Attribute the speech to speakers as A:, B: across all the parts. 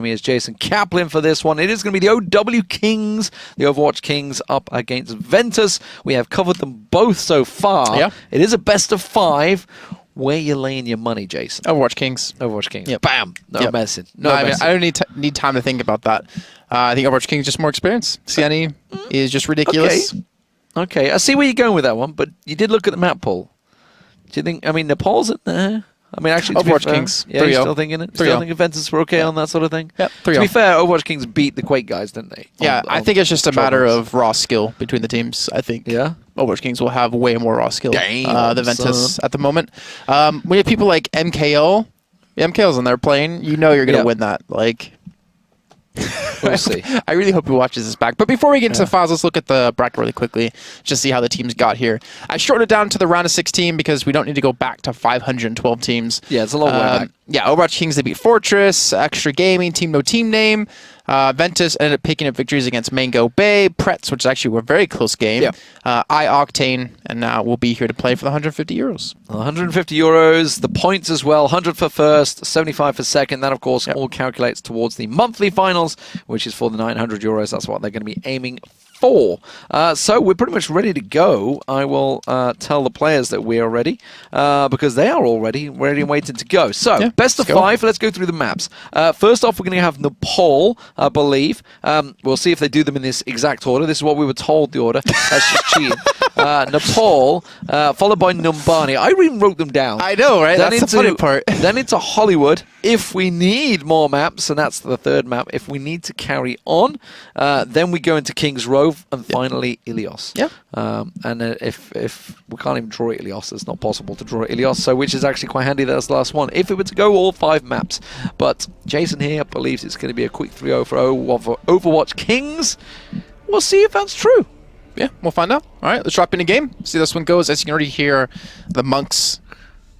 A: Me is Jason Kaplan for this one. It is going to be the OW Kings, the Overwatch Kings up against Ventus. We have covered them both so far.
B: Yeah.
A: It is a best of 5. Where you laying your money, Jason?
B: Overwatch Kings.
A: Overwatch Kings.
B: Yep.
A: Bam. No messing. No
B: I mean,
A: messing.
B: I don't need time to think about that. I think Overwatch Kings just more experience. Siani is just ridiculous.
A: Okay. I see where you're going with that one, but you did look at the map poll. Do you think, I mean, Nepal's in there? I mean, actually,
B: Overwatch Kings.
A: Yeah, you're still thinking it? Still thinking Ventus were okay on that sort of thing?
B: Yep, 3-0.
A: To be fair, Overwatch Kings beat the Quake guys, didn't they?
B: Yeah, I think it's just a matter of raw skill between the teams. I think Overwatch Kings will have way more raw skill than Ventus at the moment. When you have people like MKL, MKL's in there playing, you know you're going to win that. Like,
A: we'll see.
B: I really hope he watches this back. But before we get into the files, let's look at the bracket really quickly, just see how the teams got here. I shortened it down to the round of 16 because we don't need to go back to 512 teams.
A: Yeah, it's a long way back.
B: Yeah, Overwatch Kings, they beat Fortress, Extra Gaming, Team No Team Name. Ventus ended up picking up victories against Mango Bay, Pretz, which actually were a very close game. Yeah. Octane, and now we'll be here to play for the 150 euros.
A: 150 euros, the points as well, 100 for first, 75 for second. That, of course, all calculates towards the monthly finals, which is for the 900 euros. That's what they're going to be aiming for. So we're pretty much ready to go. I will tell the players that we are ready because they are all ready and waiting to go. So best of 5. Let's go through the maps. First off, we're going to have Nepal, I believe. We'll see if they do them in this exact order. This is what we were told the order. That's just cheating. Nepal, followed by Numbani. I even wrote them down.
B: I know, right? That's the funny part.
A: Then into Hollywood. If we need more maps, and that's the third map, if we need to carry on, then we go into King's Row, and finally Ilios.
B: Yeah.
A: And if we can't even draw Ilios, it's not possible to draw Ilios, so which is actually quite handy. That's the last one. If it were to go all 5 maps, but Jason here believes it's going to be a quick 3-0 for Overwatch Kings. We'll see if that's true.
B: Yeah, we'll find out. All right, let's drop in a game. See how this one goes. As you can already hear, the monks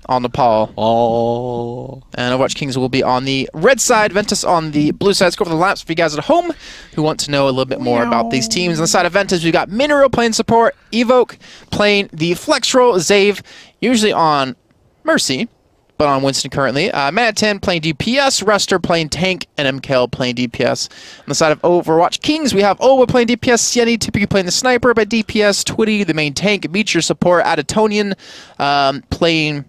B: on Nepal.
A: Oh.
B: And Overwatch Kings will be on the red side, Ventus on the blue side. Let's go over the laps for you guys at home who want to know a little bit more about these teams. On the side of Ventus, we've got Mineral playing support, Evoke playing the flex role, Zave usually on Mercy, but on Winston currently. Manatan playing DPS, Rester playing tank, and MKL playing DPS. On the side of Overwatch Kings, we have Owa playing DPS, Sieni typically playing the sniper by DPS, Twitty the main tank, Meteor support, Adatonian playing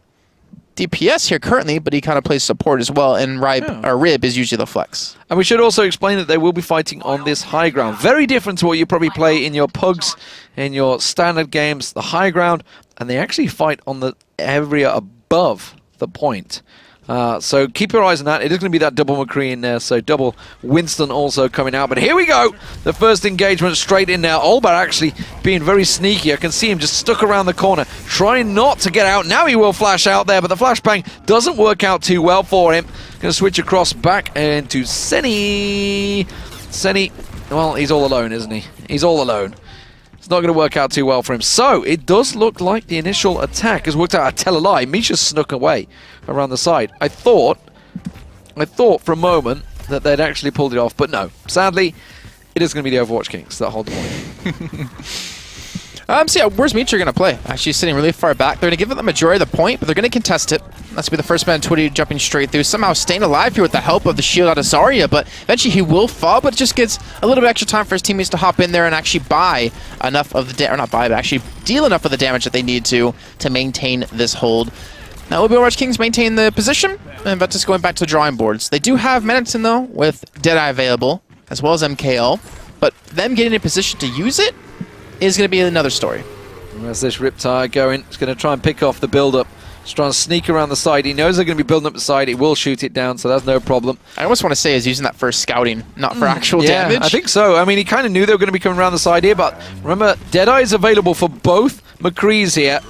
B: DPS here currently, but he kind of plays support as well, and Rib is usually the flex.
A: And we should also explain that they will be fighting on this high ground. Very different to what you probably play in your pugs, in your standard games, the high ground, and they actually fight on the area above the point. So keep your eyes on that. It is going to be that double McCree in there, so double Winston also coming out. But here we go. The first engagement straight in there. Olbar actually being very sneaky. I can see him just stuck around the corner, trying not to get out. Now he will flash out there, but the flashbang doesn't work out too well for him. Going to switch across back into Seni. Seni, well, he's all alone, isn't he? He's all alone. It's not going to work out too well for him. So it does look like the initial attack has worked out. I tell a lie. Misha snuck away around the side. I thought for a moment that they'd actually pulled it off, but no. Sadly, it is going to be the Overwatch Kings that hold the point.
B: So yeah, where's Mitra going to play? Actually sitting really far back. They're going to give it the majority of the point, but they're going to contest it. That's to be the first man, Twitty, jumping straight through. Somehow staying alive here with the help of the shield out of Zarya, but eventually he will fall, but it just gets a little bit extra time for his teammates to hop in there and actually buy enough of the, or not buy, but actually deal enough of the damage that they need to maintain this hold. Now, Overwatch Kings maintain the position, and Ventus going back to the drawing boards. They do have Manatan, though, with Deadeye available, as well as MKL, but them getting in a position to use it is going to be another story.
A: There's this Riptide going. It's going to try and pick off the build-up. He's trying to sneak around the side. He knows they're going to be building up the side. He will shoot it down, so that's no problem.
B: I almost want to say he's using that for scouting, not for actual damage.
A: I think so. I mean, he kind of knew they were going to be coming around the side here, but remember, Deadeye is available for both McCrees here.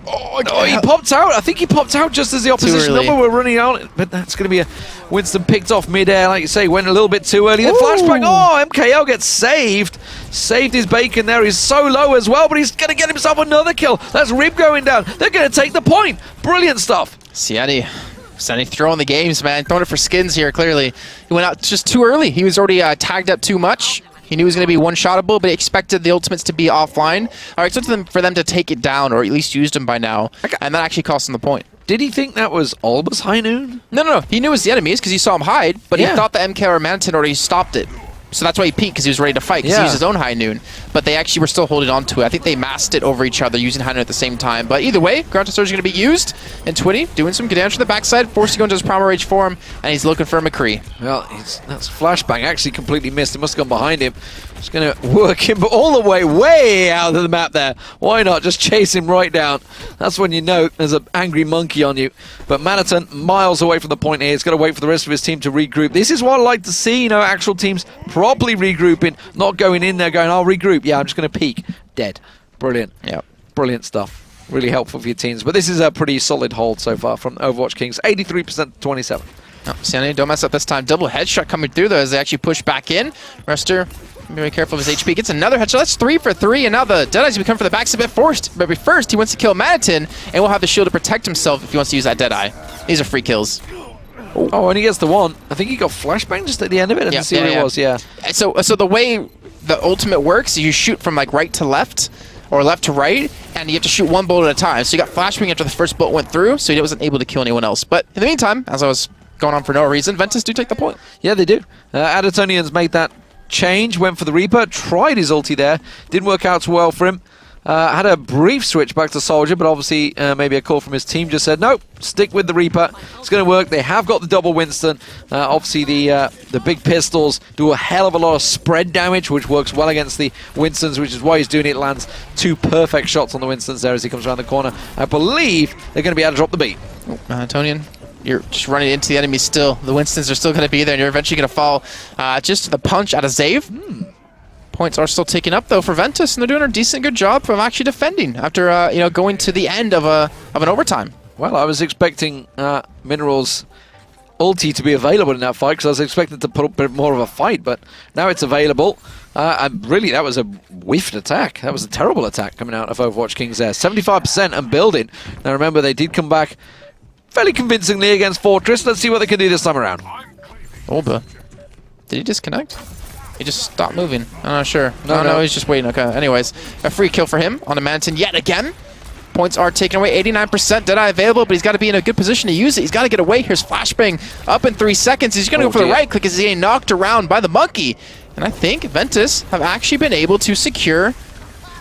A: Oh, he popped out. I think he popped out just as the opposition number were running out. But that's going to be a Winston picked off mid-air, like you say, went a little bit too early. The flashbang. Oh, MKL gets saved. Saved his bacon there. He's so low as well, but he's going to get himself another kill. That's Rib going down. They're going to take the point. Brilliant stuff.
B: Sieni throwing the games, man. Throwing it for skins here, clearly. He went out just too early. He was already tagged up too much. He knew he was going to be one-shottable, but he expected the ultimates to be offline. I expected for them to take it down, or at least used them by now, and that actually cost him the point.
A: Did he think that was Alba's high noon?
B: No. He knew it was the enemies because he saw him hide, but he thought the MK or Manton already stopped it. So that's why he peeked, because he was ready to fight, because he used his own high noon. But they actually were still holding on to it. I think they masked it over each other using high noon at the same time. But either way, Ground Surge is going to be used. And Twitty doing some good damage to the backside, forced to go into his Primal Rage form, and he's looking for McCree.
A: Well, that's flashbang. Actually completely missed. He must have gone behind him. Just going to work him all the way out of the map there. Why not? Just chase him right down. That's when you know there's an angry monkey on you. But Maniton, miles away from the point here. He's got to wait for the rest of his team to regroup. This is what I like to see, actual teams properly regrouping, not going in there going, I'll regroup. Yeah, I'm just going to peek. Dead. Brilliant.
B: Yeah.
A: Brilliant stuff. Really helpful for your teams. But this is a pretty solid hold so far from Overwatch Kings. 83% to 27.
B: Oh, Sandy, don't mess up this time. Double headshot coming through, though, as they actually push back in. Rester, be very careful of his HP. Gets another headshot. That's 3 for 3, and now the Deadeye's become for the backs a bit forced. But first, he wants to kill Maniton, and will have the shield to protect himself if he wants to use that Deadeye. These are free kills.
A: Oh, and he gets the one. I think he got flashbang just at the end of it. I didn't see what it was,
B: So the way the ultimate works is you shoot from like right to left, or left to right, and you have to shoot one bullet at a time. So you got flashbang after the first bullet went through, so he wasn't able to kill anyone else. But in the meantime, as I was going on for no reason, Ventus do take the point.
A: Yeah, they do. Adatonian's made that change, went for the Reaper, tried his ulti there, didn't work out too well for him. Had a brief switch back to Soldier, but obviously maybe a call from his team just said, nope, stick with the Reaper. It's going to work. They have got the double Winston. Obviously, the big pistols do a hell of a lot of spread damage, which works well against the Winstons, which is why he's doing it. Lands 2 perfect shots on the Winstons there as he comes around the corner. I believe they're going to be able to drop the beat.
B: Tonian, you're just running into the enemy still. The Winstons are still going to be there, and you're eventually going to fall just to the punch out of Zave. Points are still ticking up, though, for Ventus, and they're doing a decent good job of actually defending after going to the end of an overtime.
A: Well, I was expecting Mineral's ulti to be available in that fight because I was expecting to put up a bit more of a fight, but now it's available. And really, that was a whiffed attack. That was a terrible attack coming out of Overwatch Kings there. 75% and building. Now, remember, they did come back fairly convincingly against Fortress. Let's see what they can do this time around.
B: Olba. Did he disconnect? He just stopped moving. I'm not sure. No, he's just waiting. Okay. Anyways, a free kill for him on a Manton yet again. Points are taken away. 89% Deadeye available, but he's got to be in a good position to use it. He's got to get away. Here's flashbang up in 3 seconds. He's going to go for the right click as he's getting knocked around by the monkey. And I think Ventus have actually been able to secure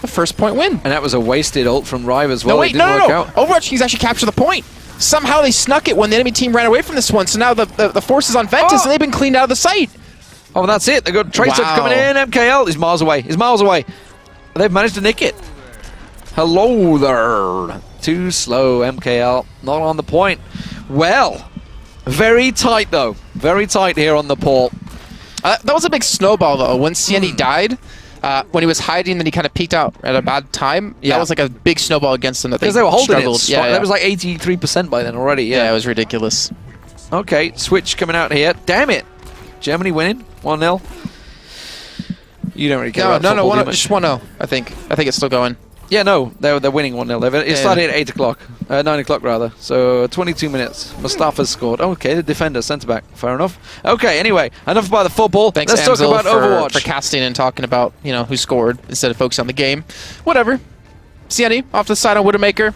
B: the first point win.
A: And that was a wasted ult from Rive as well.
B: No, wait, no. Overwatch Kings actually captured the point. Somehow they snuck it when the enemy team ran away from this one. So now the force is on Ventus, and they've been cleaned out of the site.
A: Oh, that's it. They've got Tracer coming in. MKL is miles away. He's miles away. They've managed to nick it. Hello there. Too slow, MKL. Not on the point. Well, very tight, though. Very tight here on the port.
B: That was a big snowball, though. When Sienni died, when he was hiding, then he kind of peeked out at a bad time. Yeah. That was like a big snowball against them. Because
A: they were holding
B: struggled.
A: it. Yeah, that was like 83% by then already. Yeah,
B: it was ridiculous.
A: Okay, switch coming out here. Damn it. Germany winning 1-0. You don't really care about football,
B: no, just 1-0. I think it's still going.
A: Yeah, no, they're winning 1-0. It started at 8 o'clock, 9 o'clock rather. So 22 minutes. Mustafa's scored. Okay, the defender, centre back. Fair enough. Okay, anyway, enough about the football.
B: Thanks,
A: Let's talk about Overwatch.
B: For casting and talking about who scored instead of focusing on the game. Whatever. Sienni off to the side on Widowmaker.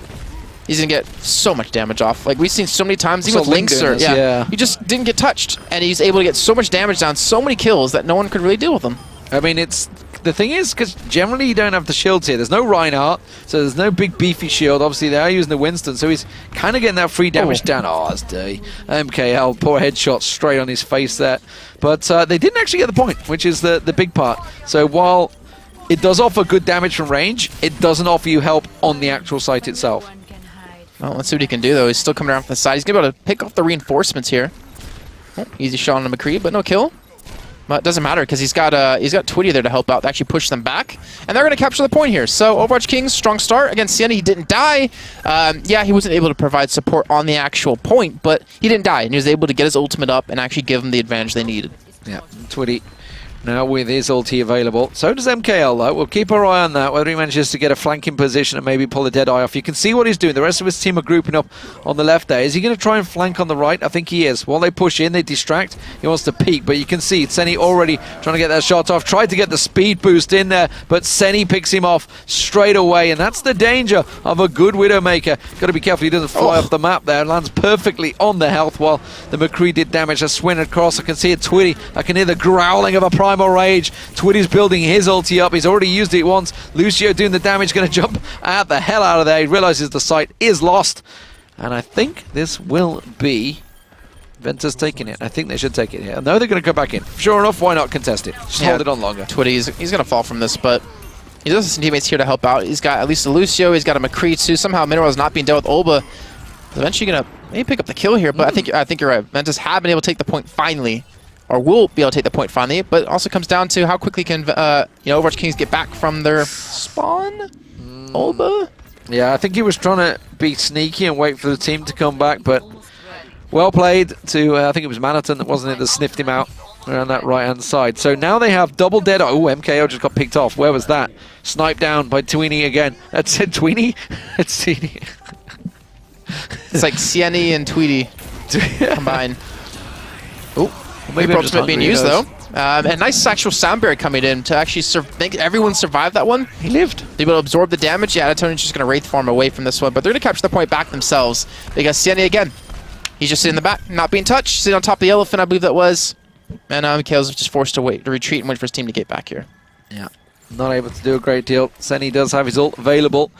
B: He's going to get so much damage off. Like, we've seen so many times, even with Linkster. Yeah. He just didn't get touched. And he's able to get so much damage down, so many kills, that no one could really deal with him.
A: I mean, the thing is, because generally you don't have the shields here. There's no Reinhardt, so there's no big beefy shield. Obviously, they are using the Winston, so he's kind of getting that free damage down. Oh, that's dirty. MKL, poor headshot straight on his face there. But they didn't actually get the point, which is the big part. So while it does offer good damage from range, it doesn't offer you help on the actual site itself.
B: Well, let's see what he can do, though. He's still coming around from the side. He's going to be able to pick off the reinforcements here. Oh, easy shot on McCree, but no kill. But it doesn't matter, because he's got Twitty there to help out, to actually push them back. And they're going to capture the point here. So, Overwatch Kings, strong start against Sienni. He didn't die. Yeah, he wasn't able to provide support on the actual point, but he didn't die. And he was able to get his ultimate up and actually give them the advantage they needed.
A: Yeah, Twitty now with his ulti available. So does MKL though. We'll keep our eye on that, whether he manages to get a flanking position and maybe pull a dead eye off. You can see what he's doing. The rest of his team are grouping up on the left there. Is he going to try and flank on the right? I think he is. While they push in, they distract. He wants to peek, but you can see Senny already trying to get that shot off. Tried to get the speed boost in there, but Senny picks him off straight away, and that's the danger of a good Widowmaker. Got to be careful he doesn't fly off the map there. Lands perfectly on the health while the McCree did damage. A swing across. I can see it, Twitty. I can hear the growling of a Primal Rage. Twitty's building his ulti up. He's already used it once. Lucio doing the damage, going to jump out the hell out of there. He realizes the site is lost, and I think this will be Ventus taking it. I think they should take it here. No, they're going to go back in. Sure enough, why not contest it? Just hold it on longer.
B: Twitty, he's going to fall from this, but he does have some teammates here to help out. He's got at least a Lucio. He's got a McCree too. Somehow Mineral is not being dealt with Olba. Eventually going to maybe pick up the kill here, but I think you're right. Ventus have been able to take the point finally, or will be able to take the point finally, but it also comes down to how quickly can Overwatch Kings get back from their spawn. Olba?
A: Yeah, I think he was trying to be sneaky and wait for the team to come back, but well played to, I think it was Maniton, wasn't it, that sniffed him out around that right-hand side. So now they have double dead. Oh, MKO just got picked off. Where was that? Sniped down by Tweenie again. That's it, Tweenie? It's Tweenie.
B: It's like Sienny and Tweety combined. Oh, maybe ultimate being used though. And nice actual sound barrier coming in to actually make everyone survive that one.
A: He lived.
B: They will absorb the damage. Yeah, Tony's just going to Wraith form away from this one, but they're going to capture the point back themselves. Because Sienny again, he's just sitting in the back, not being touched, sitting on top of the elephant, I believe that was. And Mikhail's just forced to retreat and wait for his team to get back here.
A: Yeah. Not able to do a great deal. Senny does have his ult available.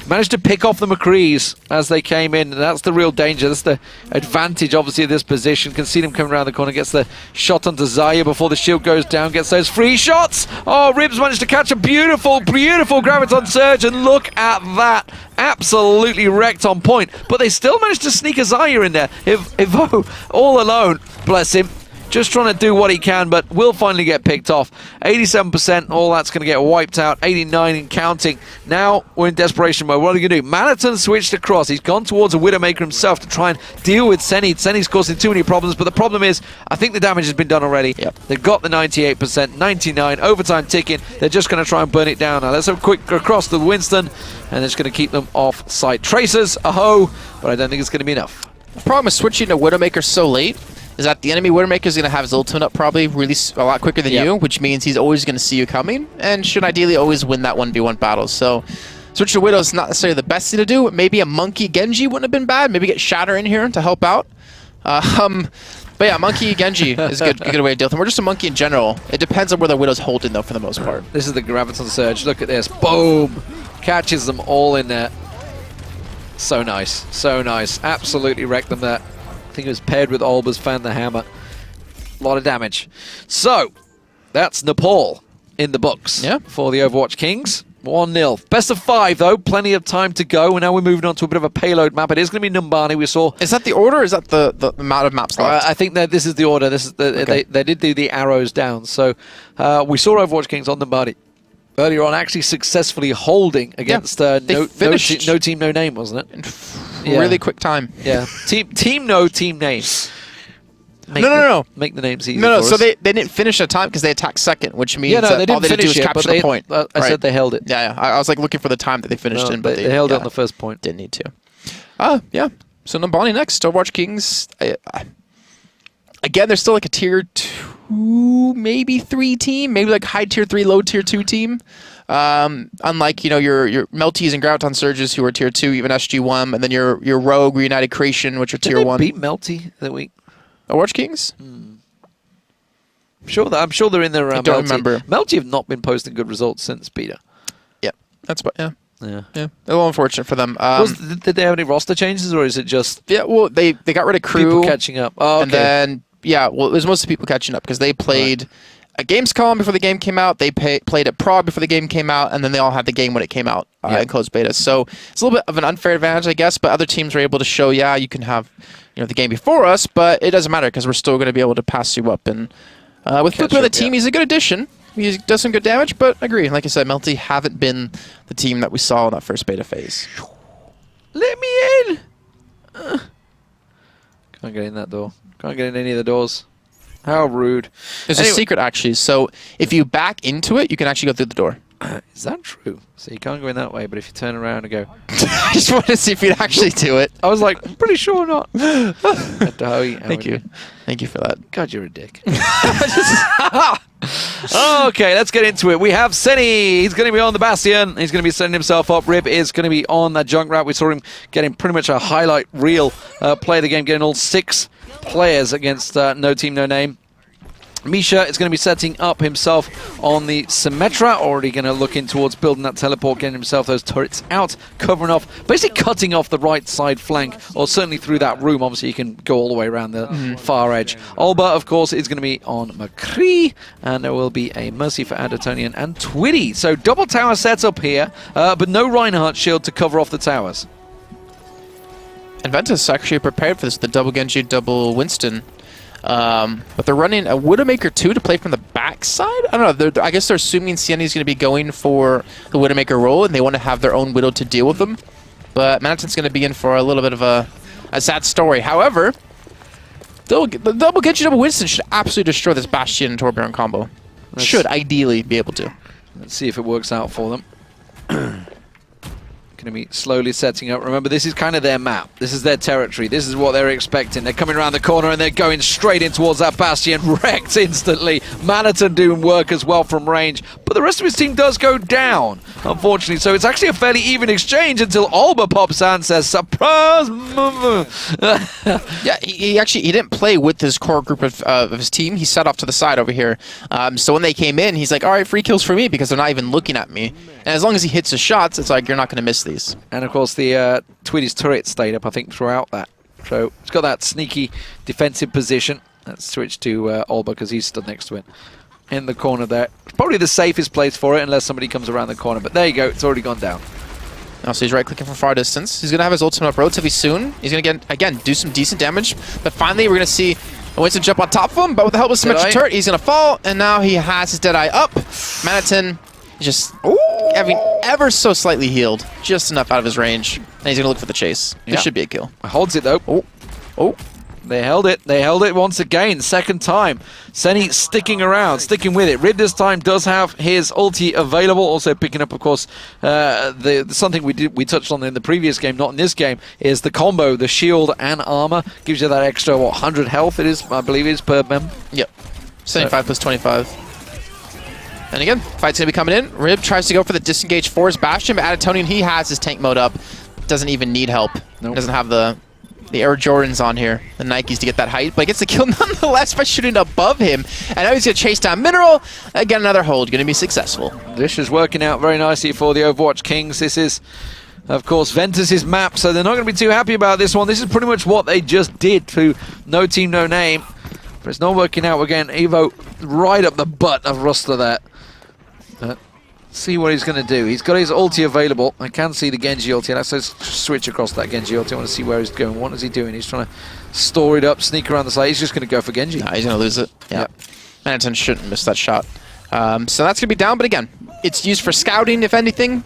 A: Managed to pick off the McCrees as they came in, and that's the real danger. That's the advantage, obviously, of this position. Can see them coming around the corner. Gets the shot onto Zaya before the shield goes down. Gets those free shots. Oh, Ribs managed to catch a beautiful, beautiful Graviton Surge, and look at that. Absolutely wrecked on point. But they still managed to sneak a Zaya in there. Evo, all alone, bless him. Just trying to do what he can, but will finally get picked off. 87%, all that's going to get wiped out. 89 and counting. Now we're in desperation mode. What are we going to do? Maniton switched across. He's gone towards a Widowmaker himself to try and deal with Senny. Senny's causing too many problems, but the problem is, I think the damage has been done already.
B: Yep.
A: They've got the 98%, 99, overtime ticking. They're just going to try and burn it down. Now let's have a quick across to Winston, and it's going to keep them off site. Tracers, a-ho, but I don't think it's going to be enough.
B: The problem with switching to Widowmaker so late is that the enemy Widowmaker is going to have his ultimate up probably really a lot quicker than you, which means he's always going to see you coming and should ideally always win that 1v1 battle. So switch to Widow is not necessarily the best thing to do. Maybe a Monkey Genji wouldn't have been bad. Maybe get Shatter in here to help out. But yeah, Monkey Genji is a good way to deal with him. Or just a Monkey in general. It depends on where the Widow's holding though for the most part.
A: This is the Graviton Surge. Look at this. Boom! Catches them all in there. So nice. So nice. Absolutely wrecked them there. I think it was paired with Olba's Fan the Hammer. A lot of damage. So, that's Nepal in the books for the Overwatch Kings. 1-0. Best of 5, though. Plenty of time to go. And now we're moving on to a bit of a payload map. It is going to be Numbani. We saw...
B: Is that the order, or is that the amount of maps left?
A: I think that this is the order. This is the,
B: okay.
A: they did do the arrows down. So, we saw Overwatch Kings on Numbani earlier on, actually successfly holding against no Team, No Name, wasn't it?
B: Really quick time.
A: Yeah. Team No, Team Name.
B: No.
A: Make the names easy.
B: No. So they didn't finish a time because they attacked second, which means
A: they didn't
B: all they did
A: finish
B: do is capture the point.
A: I said they held it.
B: Yeah. I was like looking for the time that they finished in, but
A: they held it on the first point.
B: Didn't need to. Yeah. So Numbani next. Overwatch Kings. Again, they're still like a tier 2, maybe 3 team, maybe like high tier 3, low tier 2 team. Unlike your Melties and Graviton Surges who are tier 2, even SG1, and then your Rogue, Reunited Creation, which are tier 1.
A: Beat Melty that week.
B: Overwatch Kings?
A: I'm sure they're in their.
B: I don't remember.
A: Melty have not been posting good results since beta.
B: Yeah, that's yeah. A little unfortunate for them.
A: Did they have any roster changes, or is it just?
B: Yeah, well, they got rid of crew,
A: people catching up. Oh, okay.
B: And then it was mostly people catching up because they played at Gamescom before the game came out. They played at Prague before the game came out, and then they all had the game when it came out in closed beta. So it's a little bit of an unfair advantage, I guess. But other teams were able to show, you can have the game before us, but it doesn't matter because we're still going to be able to pass you up. And with Flip on the team, he's a good addition. He does some good damage, but I agree. Like I said, Melty haven't been the team that we saw in that first beta phase.
A: Let me in! Can't get in that door. Can't get in any of the doors. How rude.
B: There's a secret, actually. So if you back into it, you can actually go through the door.
A: Is that true? So you can't go in that way, but if you turn around and go...
B: I just wanted to see if you'd actually do it.
A: I was like, I'm pretty sure not.
B: Thank you. Thank you for that.
A: God, you're a dick. Okay, let's get into it. We have Senny. He's going to be on the Bastion. He's going to be setting himself up. Rib is going to be on that Junkrat. We saw him getting pretty much a highlight reel play of the game, getting all 6 players against No Team, No Name. Misha is going to be setting up himself on the Symmetra, already going to look in towards building that teleport, getting himself those turrets out, covering off, basically cutting off the right side flank, or certainly through that room. Obviously, you can go all the way around the far edge. Alba, of course, is going to be on McCree, and there will be a Mercy for Adatonian and Twitty. So double tower setup here, but no Reinhardt shield to cover off the towers.
B: And Ventus actually prepared for this, the double Genji, double Winston. But they're running a Widowmaker 2 to play from the backside? I don't know. I guess they're assuming Sienna's going to be going for the Widowmaker role, and they want to have their own Widow to deal with them. But Manaton's going to be in for a little bit of a sad story. However, the double Genji, double Winston should absolutely destroy this Bastion and Torbjorn combo. Should ideally be able to.
A: Let's see if it works out for them. Going to be slowly setting up. Remember, this is kind of their map. This is their territory. This is what they're expecting. They're coming around the corner and they're going straight in towards that Bastion. Wrecked instantly. Manaton doing work as well from range. But the rest of his team does go down, unfortunately. So it's actually a fairly even exchange until Alba pops out and says, surprise!
B: Yeah, he didn't play with his core group of his team. He set off to the side over here. So when they came in, he's like, all right, free kills for me because they're not even looking at me. And as long as he hits his shots, it's like, you're not going to miss these.
A: And of course, the Twitty's turret stayed up, I think, throughout that. So it's got that sneaky defensive position. Let's switch to Alba because he's stood next to it in the corner there. It's probably the safest place for it unless somebody comes around the corner. But there you go, it's already gone down.
B: Oh, so he's right-clicking from far distance. He's going to have his ultimate up relatively soon. He's going to, again, do some decent damage. But finally, we're going to see Winston jump on top of him. But with the help of Symmetric Turret, he's going to fall. And now he has his Deadeye up. Manaton just having ever so slightly healed. Just enough out of his range. And he's going to look for the chase. This should be a kill.
A: Holds it, though. Oh. They held it. They held it once again. Second time. Senny sticking around, sticking with it. Rid this time does have his ulti available. Also picking up, of course, something we touched on in the previous game, not in this game, is the combo, the shield and armor. Gives you that extra, 100 health it is, I believe it is per mem.
B: Yep. 75 plus 25. And again, fight's going to be coming in. Rib tries to go for the disengage for his Bastion, but Adatonian, he has his tank mode up. Doesn't even need help. Nope. Doesn't have the Air Jordans on here, the Nikes to get that height, but gets the kill nonetheless by shooting above him. And now he's going to chase down Mineral. Again, another hold, going to be successful.
A: This is working out very nicely for the Overwatch Kings. This is, of course, Ventus' map, so they're not going to be too happy about this one. This is pretty much what they just did to No Team, No Name. But it's not working out. Again, Evo right up the butt of Ruster there. See what he's going to do. He's got his ulti available. I can see the Genji ulti. Let's just switch across that Genji ulti. I want to see where he's going. What is he doing? He's trying to store it up, sneak around the side. He's just going to go for Genji.
B: No, he's going to lose it. Yeah. Manaton shouldn't miss that shot. So that's going to be down, but again, it's used for scouting, if anything.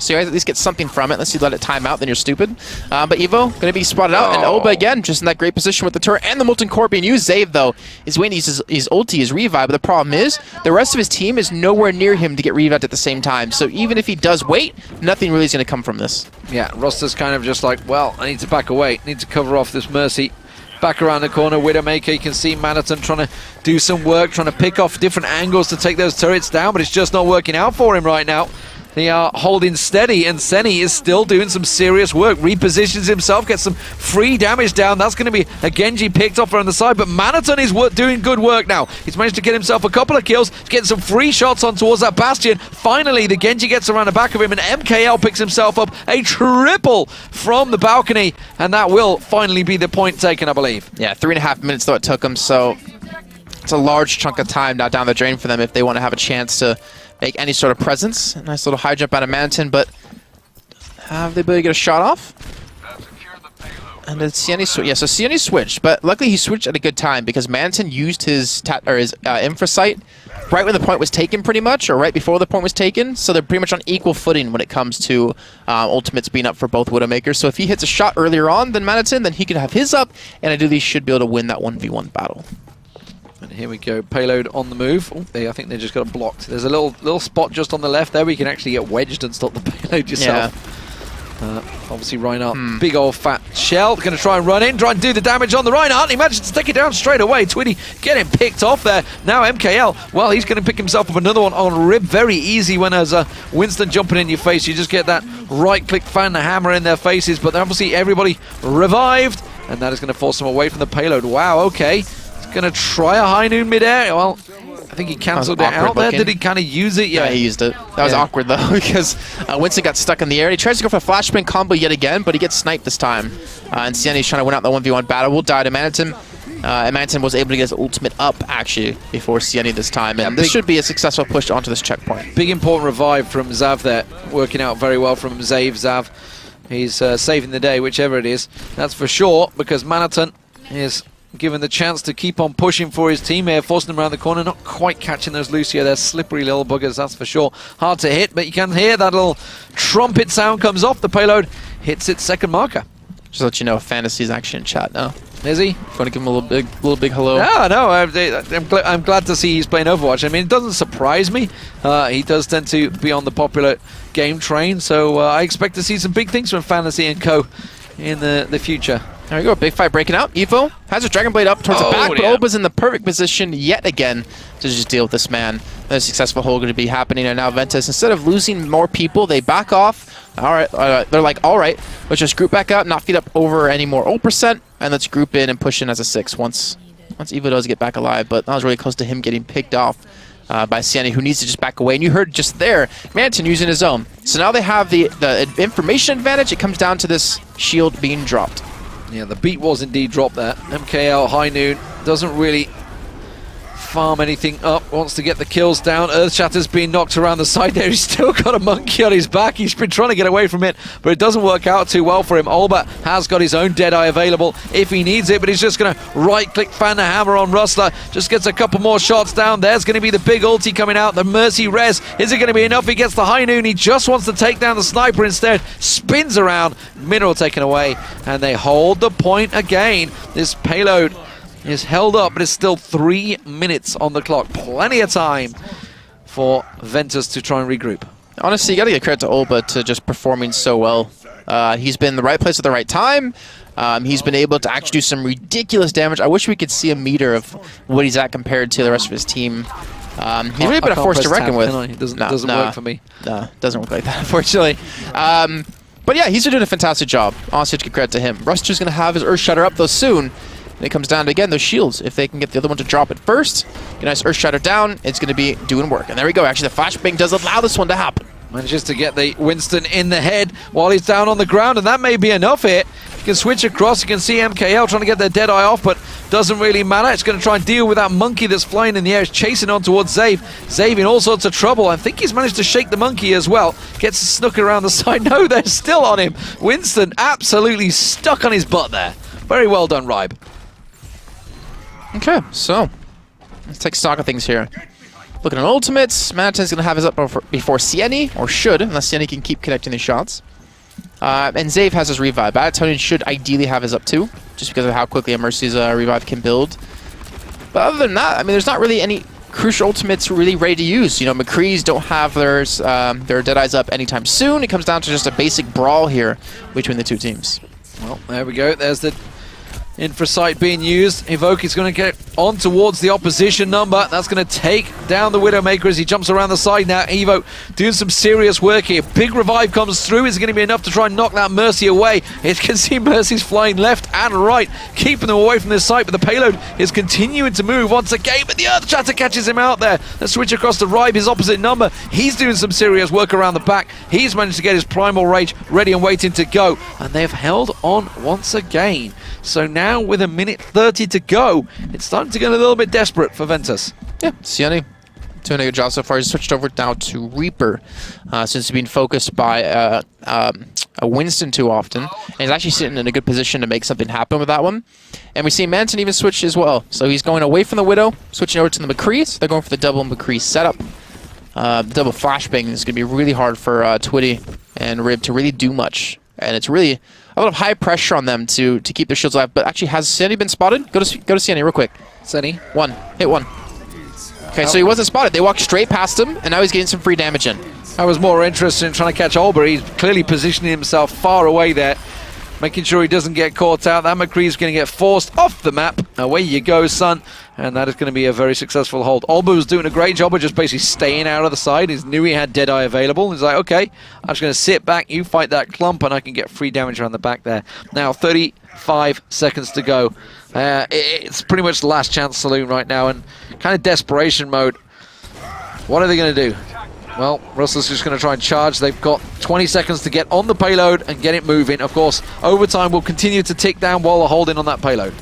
B: So you guys at least get something from it. Unless you let it time out, then you're stupid. But Evo going to be spotted out, and Oba again, just in that great position with the turret and the Molten Core being used. Zave, though, is waiting to use his ulti, his revive, but the problem is the rest of his team is nowhere near him to get revived at the same time. So even if he does wait, nothing really is going to come from this. Yeah,
A: Ruster's kind of just like, well, I need to back away. Need to cover off this Mercy. Back around the corner, Widowmaker, you can see Manaton trying to do some work, trying to pick off different angles to take those turrets down, but it's just not working out for him right now. They are holding steady, and Senny is still doing some serious work. Repositions himself, gets some free damage down. That's going to be a Genji picked off on the side, but Manaton is doing good work now. He's managed to get himself a couple of kills, getting some free shots on towards that Bastion. Finally, the Genji gets around the back of him, and MKL picks himself up a triple from the balcony, and that will finally be the point taken, I believe.
B: Yeah, 3.5 minutes though it took him, so it's a large chunk of time now down the drain for them if they want to have a chance to make any sort of presence. A nice little high jump out of Manaton, but have the ability to get a shot off. And then Sienna switched. Yeah, so Sienna switched, but luckily he switched at a good time because Manaton used his infra sight right when the point was taken, pretty much, or right before the point was taken. So they're pretty much on equal footing when it comes to ultimates being up for both Widowmakers. So if he hits a shot earlier on than Manaton, then he can have his up, and ideally should be able to win that 1v1 battle.
A: Here we go. Payload on the move. Oh, I think they just got it blocked. There's a little spot just on the left there where you can actually get wedged and stop the payload yourself.
B: Yeah.
A: Obviously Reinhardt, big old fat shell, going to try and run in, try and do the damage on the Reinhardt. He manages to take it down straight away. Twitty getting picked off there. Now MKL, well, he's going to pick himself up another one on Rib. Very easy when there's a Winston jumping in your face. You just get that right-click fan, the hammer in their faces. But obviously everybody revived, and that is going to force them away from the payload. Wow, okay. He's going to try a high noon mid-air. Well, I think he cancelled it out there. Did he kind of use it?
B: Yeah, he used it. That was awkward, though, because Winston got stuck in the air. He tries to go for a flashbang combo yet again, but he gets sniped this time. And Sienni's trying to win out the 1v1 battle. Will die to Maniton. And Maniton was able to get his ultimate up, actually, before Sienni this time. And this should be a successful push onto this checkpoint.
A: Big important revive from Zav there. Working out very well from Zav. He's saving the day, whichever it is. That's for sure, because Maniton is given the chance to keep on pushing for his team here, forcing them around the corner, not quite catching those Lucio. They're slippery little buggers, that's for sure. Hard to hit, but you can hear that little trumpet sound comes off. The payload hits its second marker.
B: Just to let you know, Fantasy's actually in chat now.
A: Is he?
B: Want to give him a little big hello?
A: No, I'm glad to see he's playing Overwatch. I mean, it doesn't surprise me. He does tend to be on the popular game train, so I expect to see some big things from Fantasy and Co. in the future.
B: There we go, big fight breaking out. Evo has a Dragon Blade up towards the back, but Olba's in the perfect position yet again to just deal with this man. A successful hold going to be happening, and now Ventus, instead of losing more people, they back off. All right, they're like, all right, let's just group back out, not feed up over any more ult percent, and let's group in and push in as a 6 once Evo does get back alive. But that was really close to him getting picked off by Sienni, who needs to just back away. And you heard just there, Maniton using his own. So now they have the information advantage. It comes down to this shield being dropped.
A: Yeah, the beat was indeed dropped there. MKL, High Noon, doesn't really farm anything up, wants to get the kills down. Earthshatter's being knocked around the side there. He's still got a monkey on his back. He's been trying to get away from it, but it doesn't work out too well for him. Olba has got his own Deadeye available if he needs it, but he's just going to right-click fan the hammer on Rustler. Just gets a couple more shots down. There's going to be the big ulti coming out. The Mercy res. Is it going to be enough? He gets the High Noon. He just wants to take down the sniper instead. Spins around. Mineral taken away, and they hold the point again. This payload is held up, but it's still 3 minutes on the clock. Plenty of time for Ventus to try and regroup.
B: Honestly, you got to give credit to Olba to just performing so well. He's been in the right place at the right time. He's been able to actually do some ridiculous damage. I wish we could see a meter of what he's at compared to the rest of his team. He's really been a force to reckon with.
A: It doesn't work for me.
B: No, it doesn't work like that, unfortunately. But yeah, he's been doing a fantastic job. Honestly, to give credit to him. Ruster's going to have his Earthshatter up, though, soon. And it comes down to, again, those shields. If they can get the other one to drop it first, get a nice Earthshatter down, it's going to be doing work. And there we go. Actually, the flashbang does allow this one to happen.
A: Manages to get the Winston in the head while he's down on the ground, and that may be enough here. You can switch across. You can see MKL trying to get their Deadeye off, but doesn't really matter. It's going to try and deal with that monkey that's flying in the air. It's chasing on towards Zave. Zave in all sorts of trouble. I think he's managed to shake the monkey as well. Gets snuck around the side. No, they're still on him. Winston absolutely stuck on his butt there. Very well done, Ribe.
B: Okay, so let's take stock of things here. Looking at ultimates, Maniton's going to have his up before Sienni, or should, unless Sienni can keep connecting his shots. And Zave has his revive. Batatonian should ideally have his up too, just because of how quickly a Mercy's revive can build. But other than that, I mean, there's not really any crucial ultimates really ready to use. You know, McCree's don't have their Deadeyes up anytime soon. It comes down to just a basic brawl here between the two teams.
A: Well, there we go. There's the Infrasight being used. Evoke is going to get on towards the opposition number. That's going to take down the Widowmaker as he jumps around the side now. Evo doing some serious work here. Big revive comes through. Is it going to be enough to try and knock that Mercy away? You can see Mercy's flying left and right, keeping them away from this site, but the payload is continuing to move once again, but the Earthshatter catches him out there. Let's switch across to Ribe, his opposite number. He's doing some serious work around the back. He's managed to get his Primal Rage ready and waiting to go, and they've held on once again. So now with 1:30 to go, it's starting to get a little bit desperate for Ventus.
B: Yeah, Sienni doing a good job so far. He's switched over now to Reaper since he's been focused by a Winston too often. And he's actually sitting in a good position to make something happen with that one. And we see Manton even switch as well. So he's going away from the Widow, switching over to the McCree. So they're going for the double McCree setup. The double flashbang is going to be really hard for Twitty and Rib to really do much and it's really a lot of high pressure on them to keep their shields alive. But actually, has Sandy been spotted? Go to Sandy real quick.
A: Sunny.
B: Hit one. Okay, so he wasn't spotted. They walked straight past him, and now he's getting some free damage in.
A: I was more interested in trying to catch Olber. He's clearly positioning himself far away there, making sure he doesn't get caught out. That McCree's going to get forced off the map. Away you go, son. And that is going to be a very successful hold. Olber was doing a great job of just basically staying out of the side. He knew he had Deadeye available. He's like, okay, I'm just going to sit back, you fight that clump, and I can get free damage around the back there. Now, 35 seconds to go. It's pretty much the last chance saloon right now, and kind of desperation mode. What are they going to do? Well, Russell's just going to try and charge. They've got 20 seconds to get on the payload and get it moving. Of course, overtime will continue to tick down while they're holding on that payload.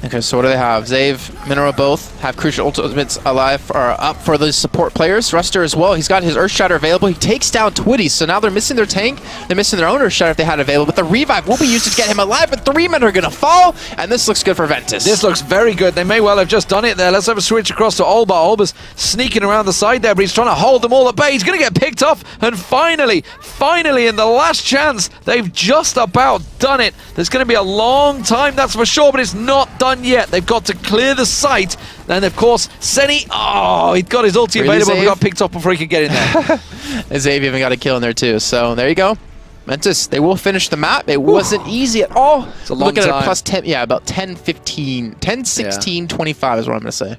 B: Okay, so what do they have? Zave, Mineral both have crucial ultimates alive or up for the support players. Ruster as well. He's got his Earthshatter available. He takes down Twitty, so now they're missing their tank. They're missing their own Earthshatter if they had available. But the revive will be used to get him alive, but 3 men are going to fall, and this looks good for Ventus.
A: This looks very good. They may well have just done it there. Let's have a switch across to Olber. Olber's sneaking around the side there, but he's trying to hold them all at bay. He's going to get picked off, and finally, in the last chance, they've just about done it. There's going to be a long time, that's for sure, but it's not done yet. They've got to clear the site. And of course, Seni, he'd got his ulti available, but got picked up before he could get in there.
B: Zave even got a kill in there too. So there you go. Ventus, they will finish the map. It wasn't easy at all.
A: It's a long time.
B: Looking at a plus 10, yeah, about 10, 15, 10, 16, 25 is what I'm going to say.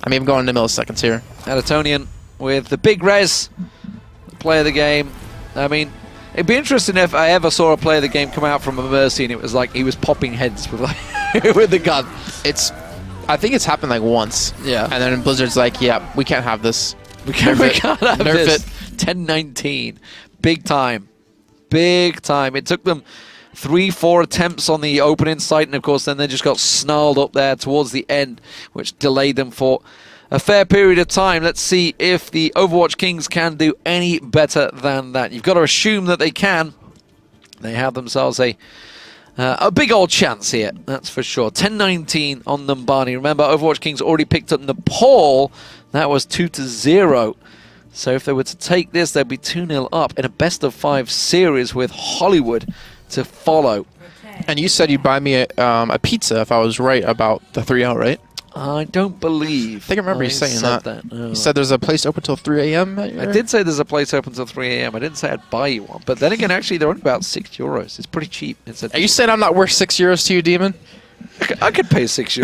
B: I mean, I'm going into milliseconds here.
A: Adatonian with the big res, player of the game. I mean, it'd be interesting if I ever saw a player of the game come out from a Mercy and it was like he was popping heads with like with the gun.
B: I think it's happened like once.
A: Yeah.
B: And then Blizzard's like, yeah, we can't have this.
A: We can't have this. 10-19. Big time. Big time. It took them 3-4 attempts on the opening site, and of course then they just got snarled up there towards the end, which delayed them for a fair period of time. Let's see if the Overwatch Kings can do any better than that. You've got to assume that they can. They have themselves a big old chance here, that's for sure. 10-19 on Numbani. Remember, Overwatch Kings already picked up Nepal. That was 2-0. So if they were to take this, they'd be 2-0 up in a best-of-5 series with Hollywood to follow.
B: And you said you'd buy me a pizza if I was right about the 3-0, right?
A: I don't believe.
B: I think I remember you saying that.
A: No.
B: You said there's a place open till 3 a.m.
A: I did say there's a place open till 3 a.m. I didn't say I'd buy you one. But then again, actually, they're on about €6. It's pretty cheap.
B: Are you saying I'm not worth €6 to you, Demon?
A: I could pay €6.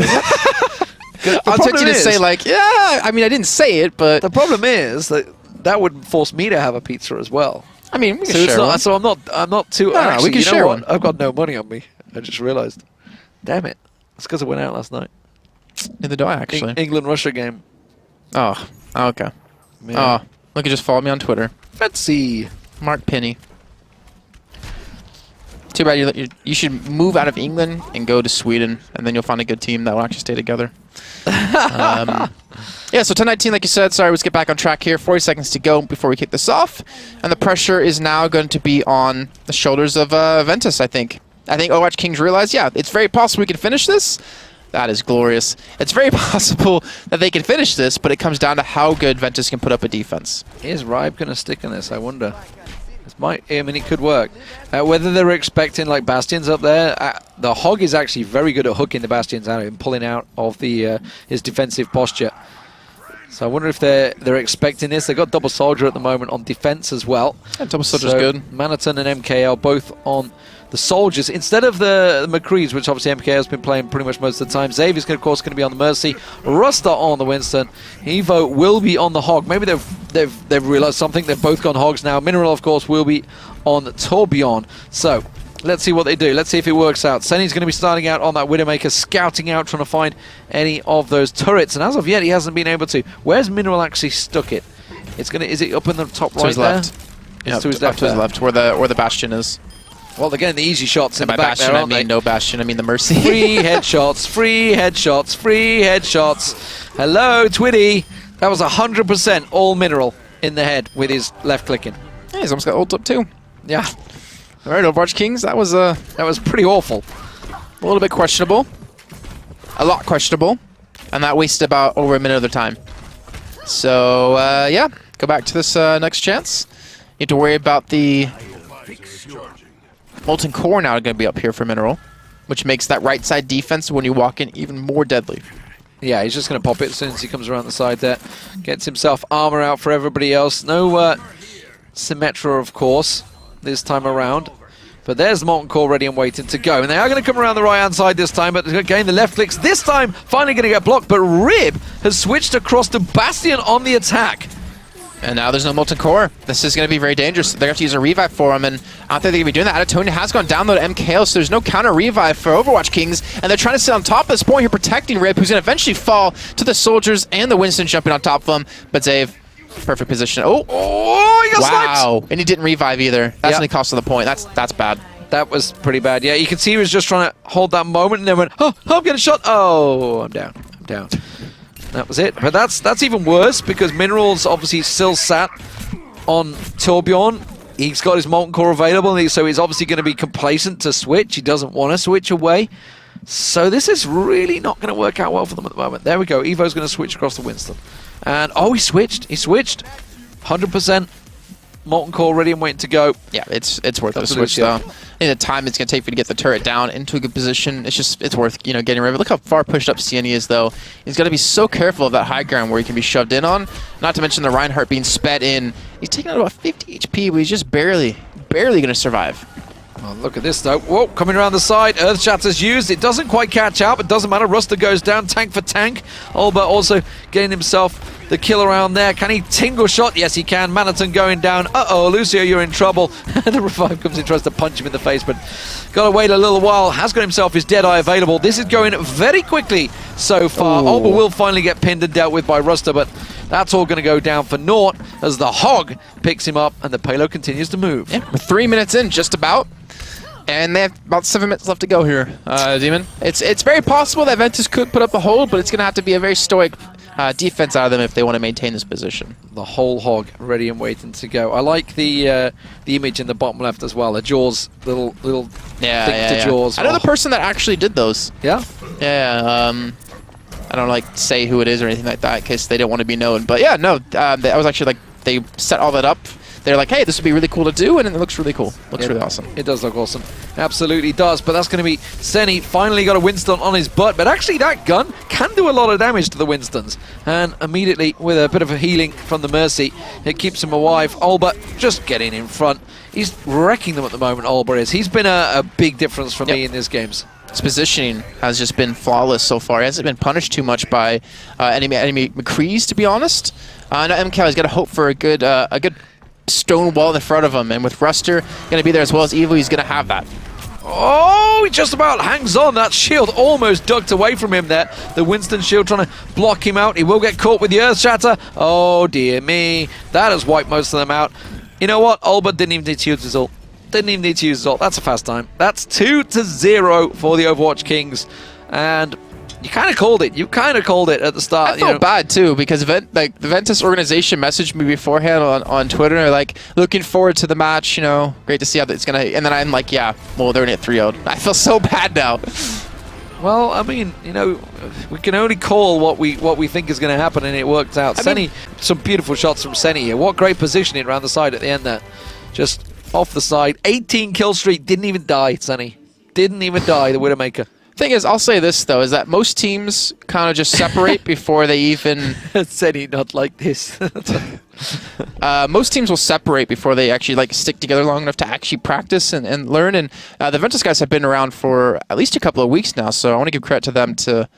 B: I'll take you to say like, yeah, I mean, I didn't say it, but...
A: The problem is that would force me to have a pizza as well.
B: I mean, we can share one.
A: So I'm not too...
B: No,
A: actually,
B: we can share one.
A: I've got no money on me. I just realised. Damn it. It's because I went out last night.
B: Neither do I, actually.
A: England-Russia game.
B: Oh, okay.
A: Yeah.
B: Oh, look, just follow me on Twitter.
A: Fancy.
B: Mark Penny. Too bad you should move out of England and go to Sweden, and then you'll find a good team that will actually stay together. Yeah, so 10-19, like you said. Sorry, let's get back on track here. 40 seconds to go before we kick this off. And the pressure is now going to be on the shoulders of Ventus, I think. I think Overwatch Kings realize, yeah, it's very possible we can finish this. That is glorious. It's very possible that they can finish this, but it comes down to how good Ventus can put up a defense.
A: Is Ribe going to stick in this? I wonder. I mean, it could work. Whether they're expecting like Bastions up there, the Hog is actually very good at hooking the Bastions out and pulling out of the his defensive posture. So I wonder if they're expecting this. They've got Double Soldier at the moment on defense as well.
B: Yeah, Double Soldier's good.
A: Maniton and MKL both on the Soldiers instead of the McCrees, which obviously MKL has been playing pretty much most of the time. Xavier's of course going to be on the Mercy. Ruster on the Winston. Evo will be on the Hog. Maybe they've realised something. They've both gone Hogs now. Mineral, of course, will be on Tourbillon. So let's see what they do. Let's see if it works out. Senny's going to be starting out on that Widowmaker, scouting out, trying to find any of those turrets. And as of yet, he hasn't been able to. Where's Mineral actually stuck it? Is it up in the top right
B: to his
A: there?
B: left.
A: Yeah,
B: to his left, where the Bastion is.
A: Well, they're getting the easy shots in the
B: by
A: back
B: Bastion,
A: there,
B: I mean no Bastion, I mean the Mercy.
A: Free headshots, free headshots, free headshots. Hello, Twitty. That was 100% all Mineral in the head with his left clicking.
B: Yeah, he's almost got ult up too.
A: Yeah.
B: All right, Overwatch Kings, that was
A: pretty awful.
B: A little bit questionable. A lot questionable. And that wasted about over a minute of their time. So, yeah, go back to this next chance. You have to worry about the Molten Core now going to be up here for Mineral, which makes that right side defense when you walk in even more deadly.
A: Yeah, he's just going to pop it as soon as he comes around the side there. Gets himself armor out for everybody else. No Symmetra, of course, this time around. But there's the Molten Core ready and waiting to go. And they are going to come around the right-hand side this time, but again, the left clicks this time finally going to get blocked. But Rib has switched across to Bastion on the attack.
B: And now there's no Molten Core. This is going to be very dangerous. They're going to have to use a revive for him, and I don't think they're going to be doing that. Adatonia has gone down though to MKO, so there's no counter revive for Overwatch Kings, and they're trying to sit on top of this point here, protecting Rib, who's going to eventually fall to the soldiers and the Winston jumping on top of him. But Zave, perfect position. Oh,
A: he got
B: wow.
A: sniped.
B: And he didn't revive either. That's only cost of the point. That's bad.
A: That was pretty bad. Yeah, you can see he was just trying to hold that moment and then went, oh, I'm getting shot. Oh, I'm down. That was it. But that's even worse because Mineral's obviously still sat on Torbjorn. He's got his Molten Core available, so he's obviously going to be complacent to switch. He doesn't want to switch away. So this is really not going to work out well for them at the moment. There we go. Evo's going to switch across to Winston. And, oh, he switched. 100%. Molten Core ready and waiting to go.
B: Yeah, it's worth a switch though. In the time it's going to take for you to get the turret down into a good position, it's worth getting rid of it. Look how far pushed up CNE is though. He's got to be so careful of that high ground where he can be shoved in on. Not to mention the Reinhardt being sped in. He's taking out about 50 HP, but he's just barely going to survive.
A: Oh, look at this though. Whoa, coming around the side. Earthshatter's used. It doesn't quite catch out, but doesn't matter. Ruster goes down, tank for tank. Olba also getting himself the kill around there. Can he tingle shot? Yes, he can. Manaton going down. Uh-oh, Lucio, you're in trouble. The revive comes in, tries to punch him in the face, but got to wait a little while. Has got himself his Deadeye available. This is going very quickly so far.
B: Ooh.
A: Olba will finally get pinned and dealt with by Ruster, but that's all going to go down for naught as the Hog picks him up and the payload continues to move.
B: Yeah, we're 3 minutes in, just about. And they have about 7 minutes left to go here, Demon. It's very possible that Ventus could put up a hold, but it's going to have to be a very stoic defense out of them if they want to maintain this position.
A: The whole Hog ready and waiting to go. I like the image in the bottom left as well. A Jaws little thing to Jaws.
B: I know the person that actually did those.
A: Yeah?
B: Yeah, I don't like say who it is or anything like that in case they don't want to be known. But yeah, no, I was actually like, they set all that up. They're like, hey, this would be really cool to do, and it looks really cool. Looks really awesome.
A: It does look awesome. Absolutely does, but that's going to be Seni. Finally got a Winston on his butt, but actually that gun can do a lot of damage to the Winstons. And immediately, with a bit of a healing from the Mercy, it keeps him alive. Olba just getting in front. He's wrecking them at the moment, Olba is. He's been a big difference for me in these games.
B: His positioning has just been flawless so far. He hasn't been punished too much by enemy McCrees, to be honest. Now MK has got to hope for a good stone wall in front of him, and with Ruster going to be there as well as Evo, he's going to have that.
A: Oh, he just about hangs on. That shield almost ducked away from him there. The Winston shield trying to block him out. He will get caught with the Earth Shatter. Oh, dear me. That has wiped most of them out. You know what? Olba didn't even need to use his ult. That's a fast time. That's 2-0 for the Overwatch Kings. And you kind of called it. At the start.
B: I felt bad too because the Ventus organization messaged me beforehand on Twitter, like looking forward to the match. Great to see how it's gonna. And then I'm like, yeah, well they're gonna get 3-0'd. I feel so bad now.
A: Well, I mean, we can only call what we think is going to happen, and it worked out. Seni, some beautiful shots from Seni here. What great positioning around the side at the end there. Just off the side. 18 kill streak. Didn't even die, Seni. Didn't even die, the Widowmaker.
B: Thing is, I'll say this though, is that most teams kind of just separate before they even...
A: Seni not like this.
B: Most teams will separate before they actually stick together long enough to actually practice and learn. And the Ventus guys have been around for at least a couple of weeks now, so I want to give credit to them to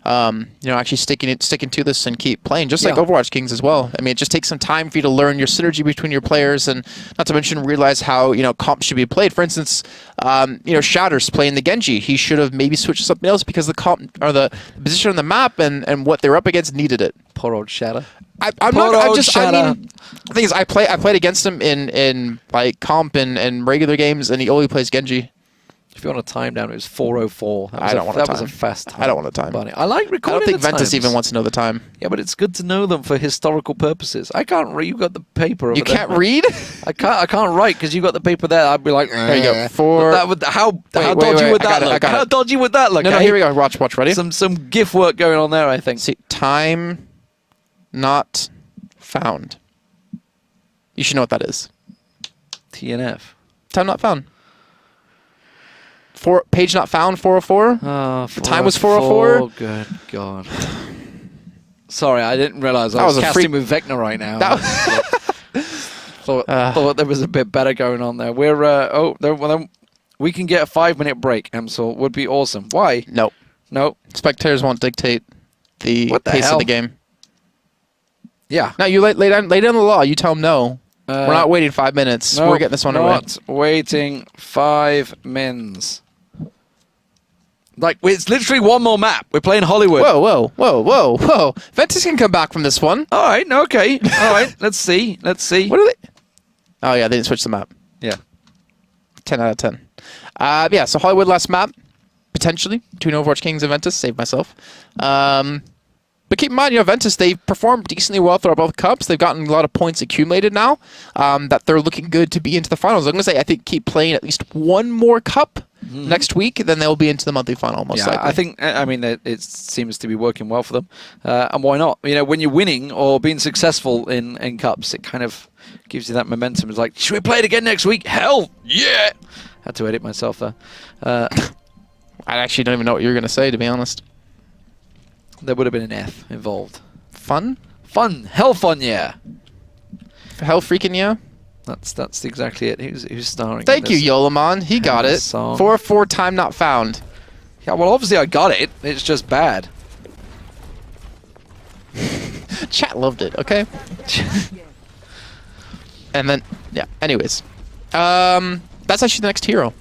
B: actually sticking to this and keep playing, just like Overwatch Kings as well. I mean, it just takes some time for you to learn your synergy between your players, and not to mention realize how comps should be played. For instance, Shatter's playing the Genji. He should have maybe switched to something else because the comp or the position on the map and what they were up against needed it.
A: Poor old Shatter.
B: I mean, the thing is, I played against him in like comp and regular games, and he only plays Genji.
A: If you want a time down, it was 4:04. That was a fast time.
B: I don't want a time.
A: I like recording.
B: I don't think Ventus even wants to know the time.
A: Yeah, but it's good to know them for historical purposes. I can't read. You got the paper.
B: You can't read?
A: I can't write because you got the paper there. I'd be like,
B: there you go.
A: How dodgy would that look? How dodgy would that look?
B: No, here we go. Watch. Ready?
A: Some GIF work going on there. I think.
B: See, time not found. You should know what that is.
A: TNF.
B: Time not found. Page not found, 404.
A: Oh,
B: The time was 404.
A: Oh, good God. Sorry, I didn't realize I
B: That
A: was
B: was a
A: casting with Vecna right now. Thought there was a bit better going on there. We're we can get a 5-minute break, Emsel. Would be awesome. Why?
B: No.
A: No.
B: Spectators won't dictate the pace
A: hell?
B: of the game.
A: Yeah.
B: No, you lay down the law. You tell them no. We're not waiting 5 minutes.
A: No,
B: We're getting this one away.
A: Not waiting 5 mins. Like, it's literally one more map. We're playing Hollywood.
B: Whoa. Ventus can come back from this one.
A: All right, okay. All right, let's see. Let's see.
B: What are they? Oh, yeah, they didn't switch the map.
A: Yeah.
B: 10 out of 10. Yeah, so Hollywood last map, potentially, between Overwatch Kings and Ventus. Save myself. But keep in mind, Ventus, they've performed decently well throughout both cups. They've gotten a lot of points accumulated now that they're looking good to be into the finals. I'm going to say, I think, keep playing at least one more cup next week, then they'll be into the monthly final, most likely.
A: I mean, it seems to be working well for them. And why not? When you're winning or being successful in cups, it kind of gives you that momentum. It's like, should we play it again next week? Hell, yeah! Had to edit myself there.
B: I actually don't even know what you were going to say, to be honest.
A: There would have been an F involved.
B: Fun?
A: Fun. Hell fun, yeah.
B: Hell freaking yeah?
A: That's exactly it. Who's starring?
B: Thank you, Yolamon. He got it. 4-4 time not found.
A: Yeah, well, obviously I got it. It's just bad.
B: Chat loved it, okay? And then, yeah, anyways. That's actually the next hero.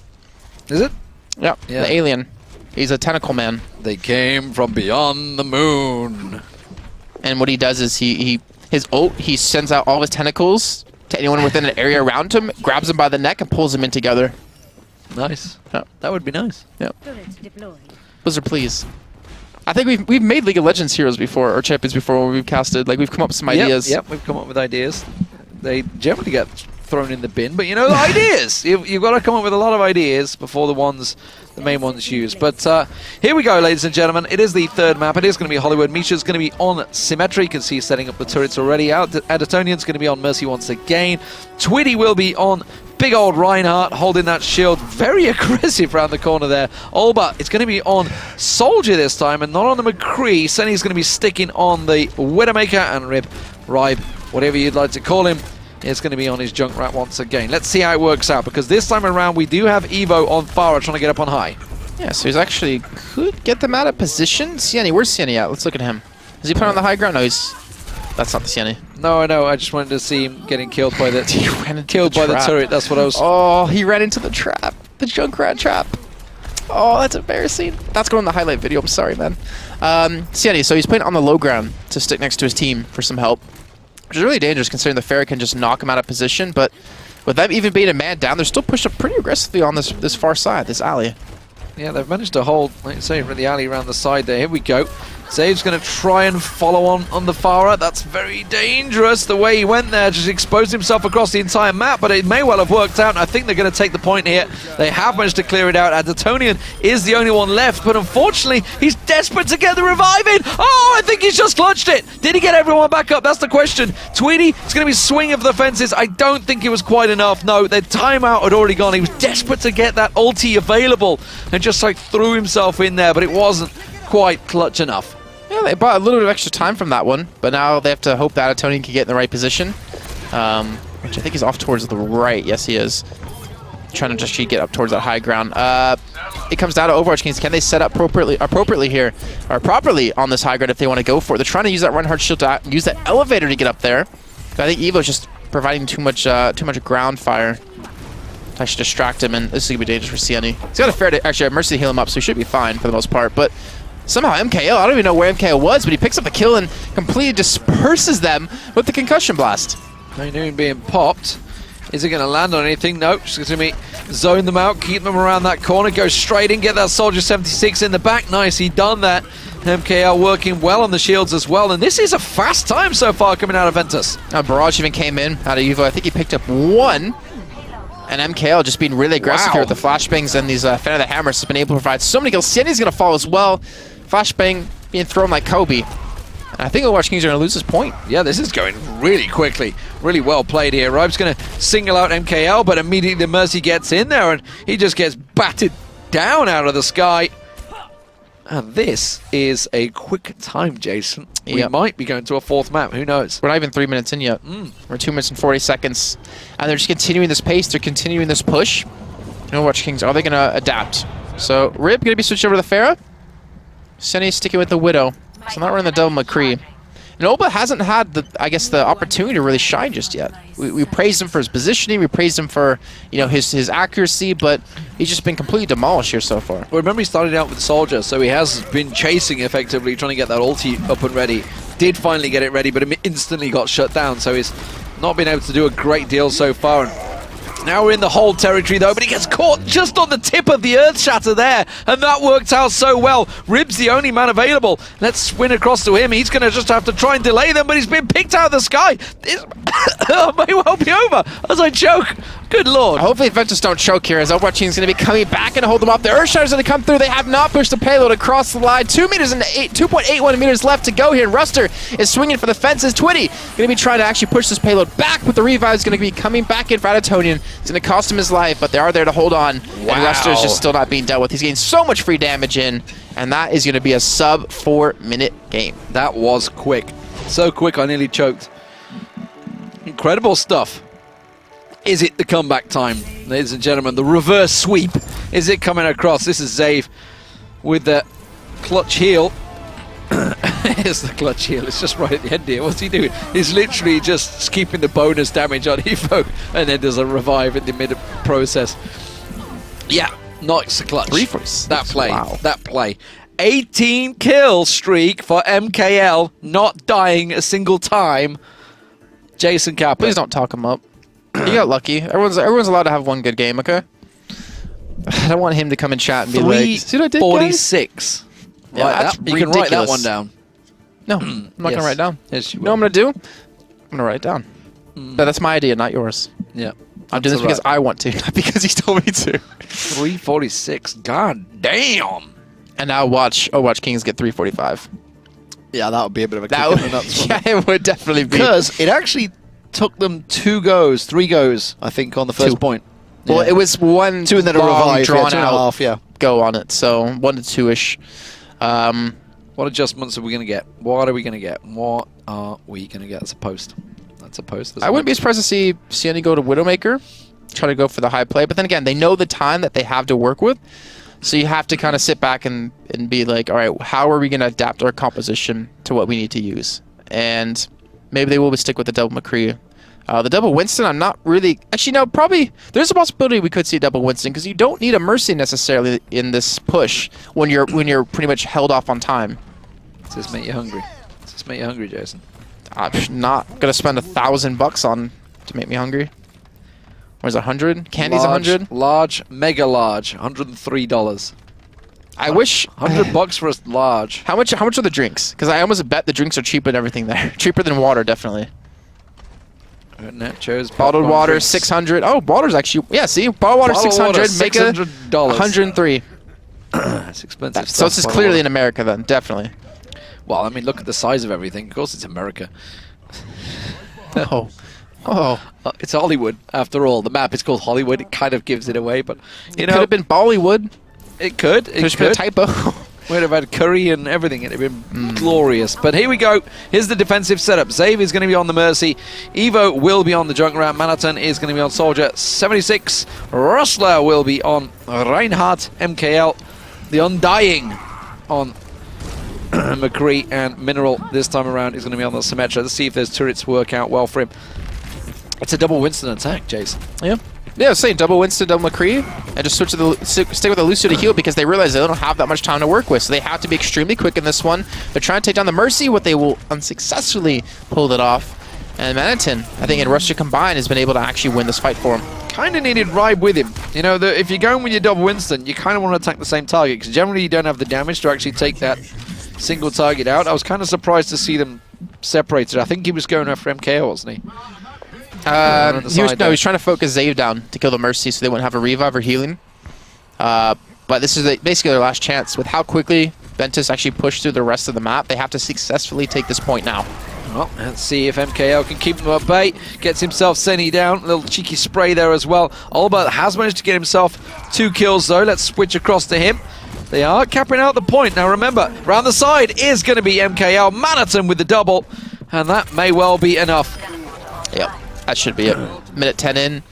A: Is it?
B: Yeah, the alien. He's a tentacle man.
A: They came from beyond the moon.
B: And what he does is his ult, he sends out all his tentacles to anyone within an area around him, grabs him by the neck, and pulls them in together.
A: Nice.
B: Yeah.
A: That would be nice.
B: Yeah. Blizzard, please. I think we've made League of Legends heroes before, or champions before, where we've casted. Like, we've come up with some ideas.
A: Yep, we've come up with ideas. They generally get thrown in the bin, but the ideas. You've got to come up with a lot of ideas before the main ones used. But here we go, ladies and gentlemen. It is the third map. It is going to be Hollywood. Misha's going to be on Symmetry. You can see he's setting up the turrets already. Adatonian's going to be on Mercy once again. Twitty will be on big old Reinhardt, holding that shield. Very aggressive around the corner there. Olba, it's going to be on Soldier this time, and not on the McCree. Senny's going to be sticking on the Widowmaker, and Ribe, whatever you'd like to call him, is going to be on his Junkrat once again. Let's see how it works out, because this time around we do have Evo on Farah trying to get up on high.
B: Yeah, so he's actually could get them out of position. Sienny, where's Sienny at? Let's look at him. Is he playing on the high ground? No, that's not the Sienny.
A: No, I know. I just wanted to see him getting killed by the
B: the
A: turret. That's what I was.
B: Oh, he ran into the trap, the Junkrat trap. Oh, that's embarrassing. That's going in the highlight video. I'm sorry, man. Sienny, so he's playing on the low ground to stick next to his team for some help, which is really dangerous considering the Pharah can just knock him out of position. But with them even being a man down, they're still pushed up pretty aggressively on this far side, this alley.
A: Yeah, they've managed to hold, like you say, the alley around the side there. Here we go. Zave's going to try and follow on the Farah. That's very dangerous, the way he went there. Just exposed himself across the entire map, but it may well have worked out, and I think they're going to take the point here. They have managed to clear it out. Adatonian is the only one left, but unfortunately, he's desperate to get the reviving. Oh, I think he's just clutched it. Did he get everyone back up? That's the question. Tweedy is going to be swinging for the fences. I don't think it was quite enough. No, their timeout had already gone. He was desperate to get that ulti available and just like threw himself in there, but it wasn't quite clutch enough.
B: Yeah, they bought a little bit of extra time from that one, but now they have to hope that Adatonian can get in the right position, which I think is off towards the right. Yes, he is. Trying to just get up towards that high ground. It comes down to Overwatch Kings. Can they set up appropriately here, or properly on this high ground if they want to go for it? They're trying to use that Reinhardt shield to use that elevator to get up there. But I think Evo's just providing too much ground fire to actually distract him, and this is going to be dangerous for Sienny. He's got a fair actually have Mercy to heal him up, so he should be fine for the most part, but somehow MKL, I don't even know where MKL was, but he picks up the kill and completely disperses them with the concussion blast.
A: I knew him being popped. Is he going to land on anything? Nope. Just going to zone them out, keep them around that corner, go straight in, get that Soldier 76 in the back. Nice, he done that. MKL working well on the shields as well, and this is a fast time so far coming out of Ventus.
B: Barrage even came in out of Evo. I think he picked up one. And MKL just being really aggressive here with the flashbangs and these Fan of the Hammers has been able to provide so many kills. Sienny's going to fall as well. Flashbang being thrown like Kobe. And I think Overwatch Kings are going to lose this point.
A: Yeah, this is going really quickly. Really well played here. Ribe's going to single out MKL, but immediately the Mercy gets in there and he just gets battered down out of the sky. And this is a quick time, Jason. We might be going to a fourth map. Who knows?
B: We're not even 3 minutes in yet. We're 2 minutes and 40 seconds. And they're just continuing this pace. They're continuing this push. Overwatch Kings, are they going to adapt? So, Rib going to be switched over to the Pharah. Senny sticking with the Widow. So not running the double McCree. And Oba hasn't had the, I guess, the opportunity to really shine just yet. We praised him for his positioning, we praised him for, you know, his accuracy, but he's just been completely demolished here so far.
A: Well, remember he started out with Soldier, so he has been chasing effectively, trying to get that ulti up and ready. Did finally get it ready, but instantly got shut down, so he's not been able to do a great deal so far. And now we're in the hold territory though, but he gets caught just on the tip of the Earth Shatter there, and that worked out so well. Rib's the only man available. Let's spin across to him. He's going to just have to try and delay them, but he's been picked out of the sky. This may well be over as I choke. Good lord.
B: Hopefully Ventus don't choke here, as Overwatch Team is going to be coming back and hold them up. The Earth Shatter's going to come through. They have not pushed the payload across the line. 2 meters and 2.81 meters left to go here, and Ruster is swinging for the fences. Twitty going to be trying to actually push this payload back, but the revive is going to be coming back in for Adatonian. It's going to cost him his life, but they are there to hold on. Wow. And Ruster is just still not being dealt with. He's getting so much free damage in, and that is going to be a sub 4 minute game.
A: That was quick. So quick I nearly choked. Incredible stuff. Is it the comeback time, ladies and gentlemen? The reverse sweep. Is it coming across? This is Zave with the clutch heel. Here's the clutch heel. It's just right at the end here. What's he doing? He's literally just keeping the bonus damage on Evo, and then there's a revive in the mid-process. Yeah, knocks the clutch. That play. Wow. That play. 18 kill streak for MKL, not dying a single time. Jason Kappa.
B: Please don't talk him up. He got lucky. Everyone's allowed to have one good game, okay? I don't want him to come and chat and be like, see what I did,
A: 46.
B: Yeah, that's
A: you can write that one down.
B: No, I'm not going to write it down.
A: Yes, you will.
B: You know what I'm going to do? I'm going to write it down. But that's my idea, not yours.
A: Yeah.
B: I'm doing this because I want to, not because he's told me to.
A: 346. God damn.
B: And now watch Kings get 345.
A: Yeah, that would be a bit of a kick in the nuts.
B: Yeah, it would definitely be.
A: Because it actually took them 3 goes, I think, on the first point.
B: Well, it was 1
A: 2 and then a revive,
B: drawn out
A: half,
B: go on it. So 1 to 2-ish.
A: What adjustments are we going to get? What are we going to get? What are we going to get? That's a post. That's a post.
B: I wouldn't be surprised to see Sienna go to Widowmaker, try to go for the high play. But then again, they know the time that they have to work with. So you have to kind of sit back and be like, all right, how are we going to adapt our composition to what we need to use? And maybe they will stick with the double McCree. The double Winston, I'm not really... Actually, no, probably... There's a possibility we could see a double Winston, because you don't need a Mercy necessarily in this push when you're pretty much held off on time.
A: Does this make you hungry? Does this make you hungry, Jason?
B: I'm not going to spend $1,000 on to make me hungry. Or is it 100? Candy's 100?
A: Large, mega large, $103.
B: I wish...
A: $100 for a large.
B: How much are the drinks? Because I almost bet the drinks are cheaper than everything there. Cheaper than water, definitely.
A: Nachos,
B: bottled water, drinks. 600. Oh, water's actually... Yeah, see? Bottled water, 600. Make it $103.
A: That's expensive stuff.
B: So this is clearly in America then, definitely.
A: Well, I mean, look at the size of everything. Of course it's America.
B: Oh.
A: It's Hollywood, after all. The map is called Hollywood. It kind of gives it away, but... You know,
B: could have been Bollywood.
A: It could.
B: It could. Been a typo.
A: We'd have had curry and everything. It'd have been glorious. But here we go. Here's the defensive setup. Zave is going to be on the Mercy. Evo will be on the Junkrat. Manhattan is going to be on Soldier. 76. Rustler will be on Reinhardt. MKL. The Undying on McCree. And Mineral this time around is going to be on the Symmetra. Let's see if those turrets work out well for him. It's a double Winston attack, Jason.
B: Yeah. Yeah, I was saying double Winston, double McCree, and just switch to the stay with the Lucio to heal because they realize they don't have that much time to work with, so they have to be extremely quick in this one. They're trying to take down the Mercy, what they will unsuccessfully pull it off. And Manhattan, I think in Russia combined, has been able to actually win this fight for him.
A: Kind of needed ride with him. You know, if you're going with your double Winston, you kind of want to attack the same target because generally you don't have the damage to actually take that single target out. I was kind of surprised to see them separated. I think he was going after MKO, wasn't he?
B: He was trying to focus Zave down to kill the Mercy so they wouldn't have a revive or healing. But this is basically their last chance. With how quickly Ventus actually pushed through the rest of the map, they have to successfully take this point now.
A: Well, let's see if MKL can keep them at bay. Gets himself Senny down. A little cheeky spray there as well. Albert has managed to get himself 2 kills though. Let's switch across to him. They are capping out the point. Now remember, round the side is going to be MKL. Manhattan with the double. And that may well be enough.
B: Yep, that should be it. Minute 10 in.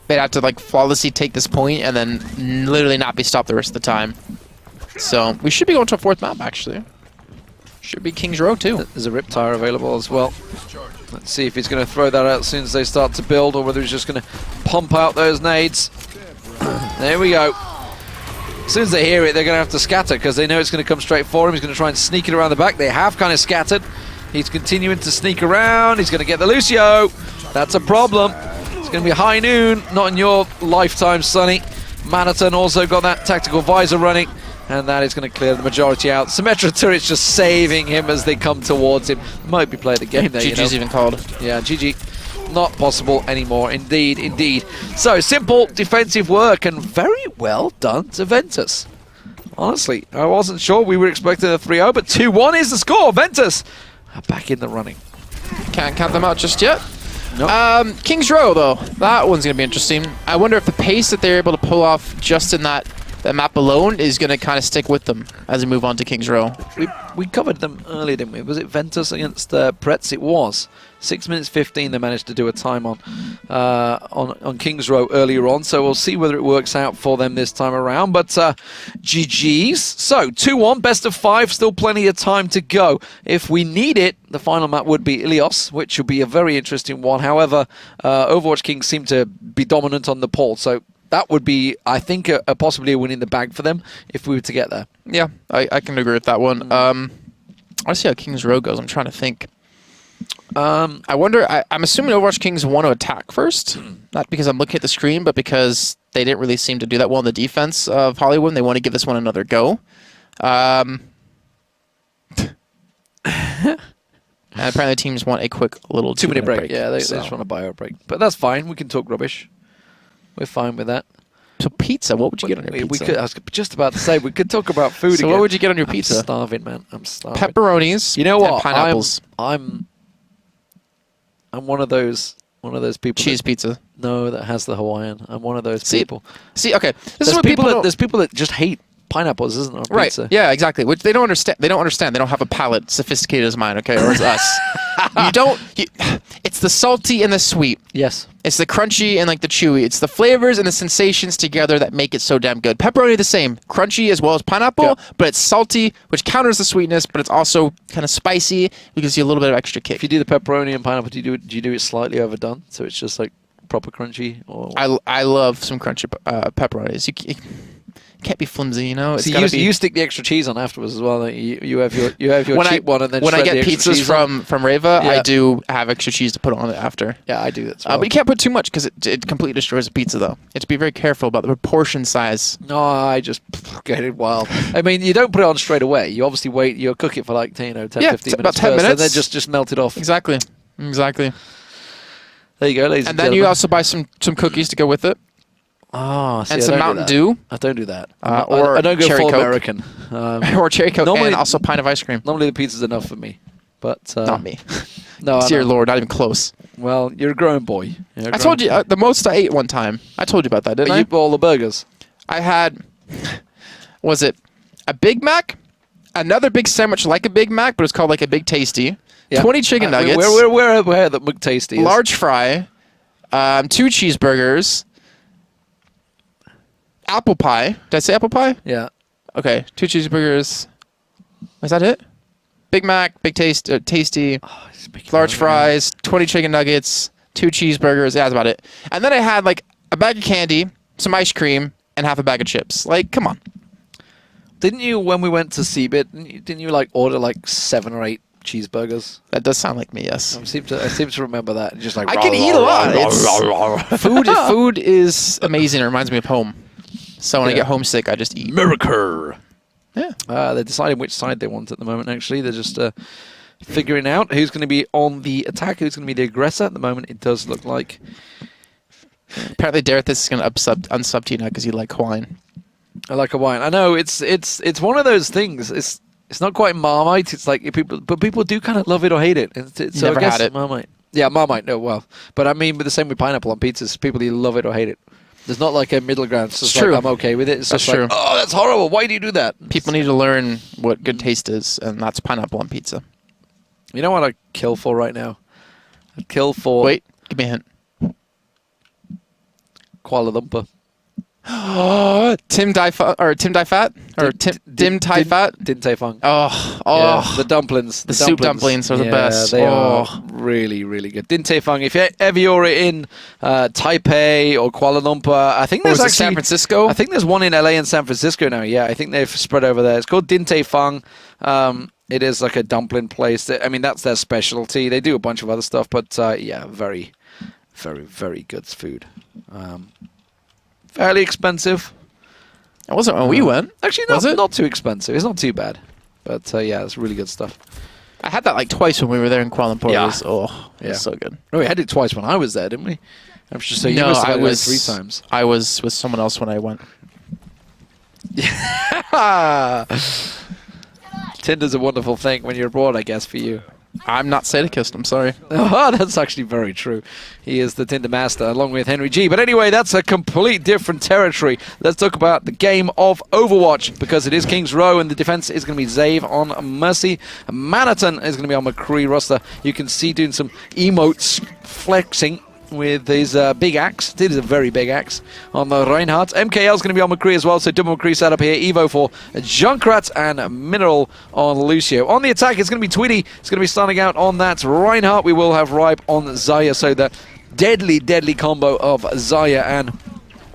B: They'd have to like flawlessly take this point and then literally not be stopped the rest of the time. So we should be going to a 4th map actually. Should be King's Row too.
A: There's a Riptire available as well. Let's see if he's going to throw that out as soon as they start to build, or whether he's just going to pump out those nades. There we go. As soon as they hear it, they're going to have to scatter because they know it's going to come straight for him. He's going to try and sneak it around the back. They have kind of scattered. He's continuing to sneak around. He's going to get the Lucio. That's a problem. It's going to be high noon. Not in your lifetime, Sonny. Manhattan also got that tactical visor running. And that is going to clear the majority out. Symmetra turret's just saving him as they come towards him. Might be playing the game there,
B: GG's even called.
A: Yeah, GG. Not possible anymore. Indeed, indeed. So, simple defensive work and very well done to Ventus. Honestly, I wasn't sure. We were expecting a 3-0, but 2-1 is the score. Ventus are back in the running.
B: Can't count them out just yet.
A: Nope.
B: King's Row, though. That one's going to be interesting. I wonder if the pace that they're able to pull off just in that map alone is going to kind of stick with them as we move on to King's Row.
A: We covered them earlier, didn't we? Was it Ventus against Pretz? It was. 6 minutes 15 they managed to do a time on King's Row earlier on, so we'll see whether it works out for them this time around. But GG's. So 2-1, best of 5, still plenty of time to go. If we need it, the final map would be Ilios, which will be a very interesting one. However, Overwatch Kings seem to be dominant on the poll, so that would be, I think, a possibly a win in the bag for them if we were to get there.
B: Yeah, I can agree with that one. I'll see how King's Row goes. I'm trying to think. I wonder, I'm assuming Overwatch Kings want to attack first. Not because I'm looking at the screen, but because they didn't really seem to do that well in the defense of Hollywood. They want to give this one another go. And apparently teams want a quick little
A: 2-minute break. Yeah, they just want a bio break. But that's fine. We can talk rubbish. We're fine with that.
B: So pizza, what would you get on your pizza?
A: I was just about to say, we could talk about food again.
B: So what would you get on your pizza?
A: I'm starving, man. I'm starving.
B: Pepperonis.
A: You know what?
B: Pineapples.
A: I'm one of those people.
B: Cheese pizza.
A: No, that has the Hawaiian. I'm one of those people.
B: See, okay.
A: There's people that just hate pineapples, isn't there, on
B: right.
A: pizza?
B: Yeah, exactly. Which they don't understand. They don't have a palate sophisticated as mine, okay, or as us. It's the salty and the sweet.
A: Yes.
B: It's the crunchy and like the chewy. It's the flavors and the sensations together that make it so damn good. Pepperoni the same, crunchy as well as pineapple, but it's salty, which counters the sweetness, but it's also kind of spicy. It gives you a little bit of extra kick.
A: If you do the pepperoni and pineapple, do you do it slightly overdone, so it's just like proper crunchy? Or
B: I love some crunchy pepperonis. You can't be flimsy, you know. It's
A: so you stick the extra cheese on afterwards as well. Like you have your cheap one, and then
B: when I get pizzas from Reva,
A: yeah.
B: I do have extra cheese to put on it after.
A: Yeah, I do that. Well.
B: But you can't put too much because it completely destroys a pizza. Though you have to be very careful about the proportion size.
A: No, I just get it wild. I mean, you don't put it on straight away. You obviously wait. You cook it for like 10, 15 minutes.
B: About 10 minutes,
A: and then just melt it off.
B: Exactly.
A: There you go, ladies.
B: And then you also buy some cookies to go with it.
A: Oh, see,
B: and some Mountain Dew.
A: I don't do that.
B: Or
A: I don't go
B: cherry
A: full
B: Coke.
A: American.
B: Or cherry Coke
A: normally,
B: and also a pint of ice cream.
A: Normally the pizza's enough for me. But
B: not me.
A: No,
B: dear Lord, not even close.
A: Well, you're a grown boy.
B: I told you the most I ate one time. I told you about that, didn't I?
A: You ate all the burgers.
B: I had, was it a Big Mac, another big sandwich like a Big Mac, but it's called like a Big Tasty. Yeah. 20 chicken nuggets.
A: Where the McTasty is.
B: Large fry, 2 cheeseburgers, apple pie. Did I say apple pie?
A: Yeah.
B: Okay, 2 cheeseburgers. Is that it? Big Mac, Big Tasty, large fries, 20 chicken nuggets, 2 cheeseburgers. Yeah, that's about it. And then I had like a bag of candy, some ice cream, and half a bag of chips. Like, come on.
A: Didn't you, when we went to Seabit, didn't you like order like 7 or 8 cheeseburgers?
B: That does sound like me, yes.
A: I seem to remember that. Just like
B: I can eat a lot. Food is amazing. It reminds me of home. So when I get homesick, I just eat.
A: America.
B: Yeah.
A: They're deciding which side they want at the moment, actually. They're just figuring out who's going to be on the attack, who's going to be the aggressor. At the moment, it does look like...
B: Apparently, Dareth is going to unsub to you now because you like Hawaiian.
A: I like Hawaiian. I know, it's one of those things. It's It's not quite Marmite. It's like people do kind of love it or hate it. So
B: Never
A: I guess
B: had it.
A: Marmite. Yeah, Marmite. No, well, but I mean, with the same with pineapple on pizzas, people either love it or hate it. There's not like a middle ground. It's just
B: true.
A: like, I'm okay with it. It's
B: That's
A: just
B: true.
A: like, oh, that's horrible. Why do you do that?
B: People need to learn what good taste is, and that's pineapple on pizza.
A: You know what I'd kill for right now? I'd kill for
B: Wait, give me a hint.
A: Kuala Lumpur.
B: Tim Dai Fat or Dim Tai Fat.
A: Din Tai Fung.
B: Oh,
A: Yeah, the dumplings.
B: The soup dumplings are the best.
A: They
B: Oh.
A: are really, really good. Din Tai Fung. If ever you're in Taipei or Kuala Lumpur, I think there's
B: Or is it
A: actually
B: San Francisco.
A: I think there's one in LA and San Francisco now. Yeah, I think they've spread over there. It's called Din Tai Fung. It is like a dumpling place. I mean, that's their specialty. They do a bunch of other stuff, but yeah, very, very, very good food. Fairly expensive.
B: It wasn't when we went.
A: Actually,
B: Was it?
A: not too expensive. It's not too bad. But yeah, it's really good stuff.
B: I had that like twice when we were there in Kuala Lumpur.
A: Yeah.
B: It was,
A: Yeah.
B: so good.
A: Oh, we had it twice when I was there, didn't we? I'm sure. So you
B: No,
A: must have
B: I
A: had it like
B: was
A: 3 times.
B: I was with someone else when I went.
A: Tinder's a wonderful thing when you're abroad, I guess, for you.
B: I'm not sadist. I'm sorry.
A: Oh, that's actually very true. He is the Tinder master, along with Henry G. But anyway, that's a complete different territory. Let's talk about the game of Overwatch, because it is King's Row, and the defense is going to be Zave on Mercy. Manhattan is going to be on McCree roster. You can see doing some emotes, flexing with his big axe. It is a very big axe on the Reinhardt. MKL is going to be on McCree as well, so double McCree set up here. Evo for Junkrat and Mineral on Lucio. On the attack, it's going to be Twitty. It's going to be starting out on that Reinhardt. We will have Ripe on Xayah, so the deadly, deadly combo of Xayah and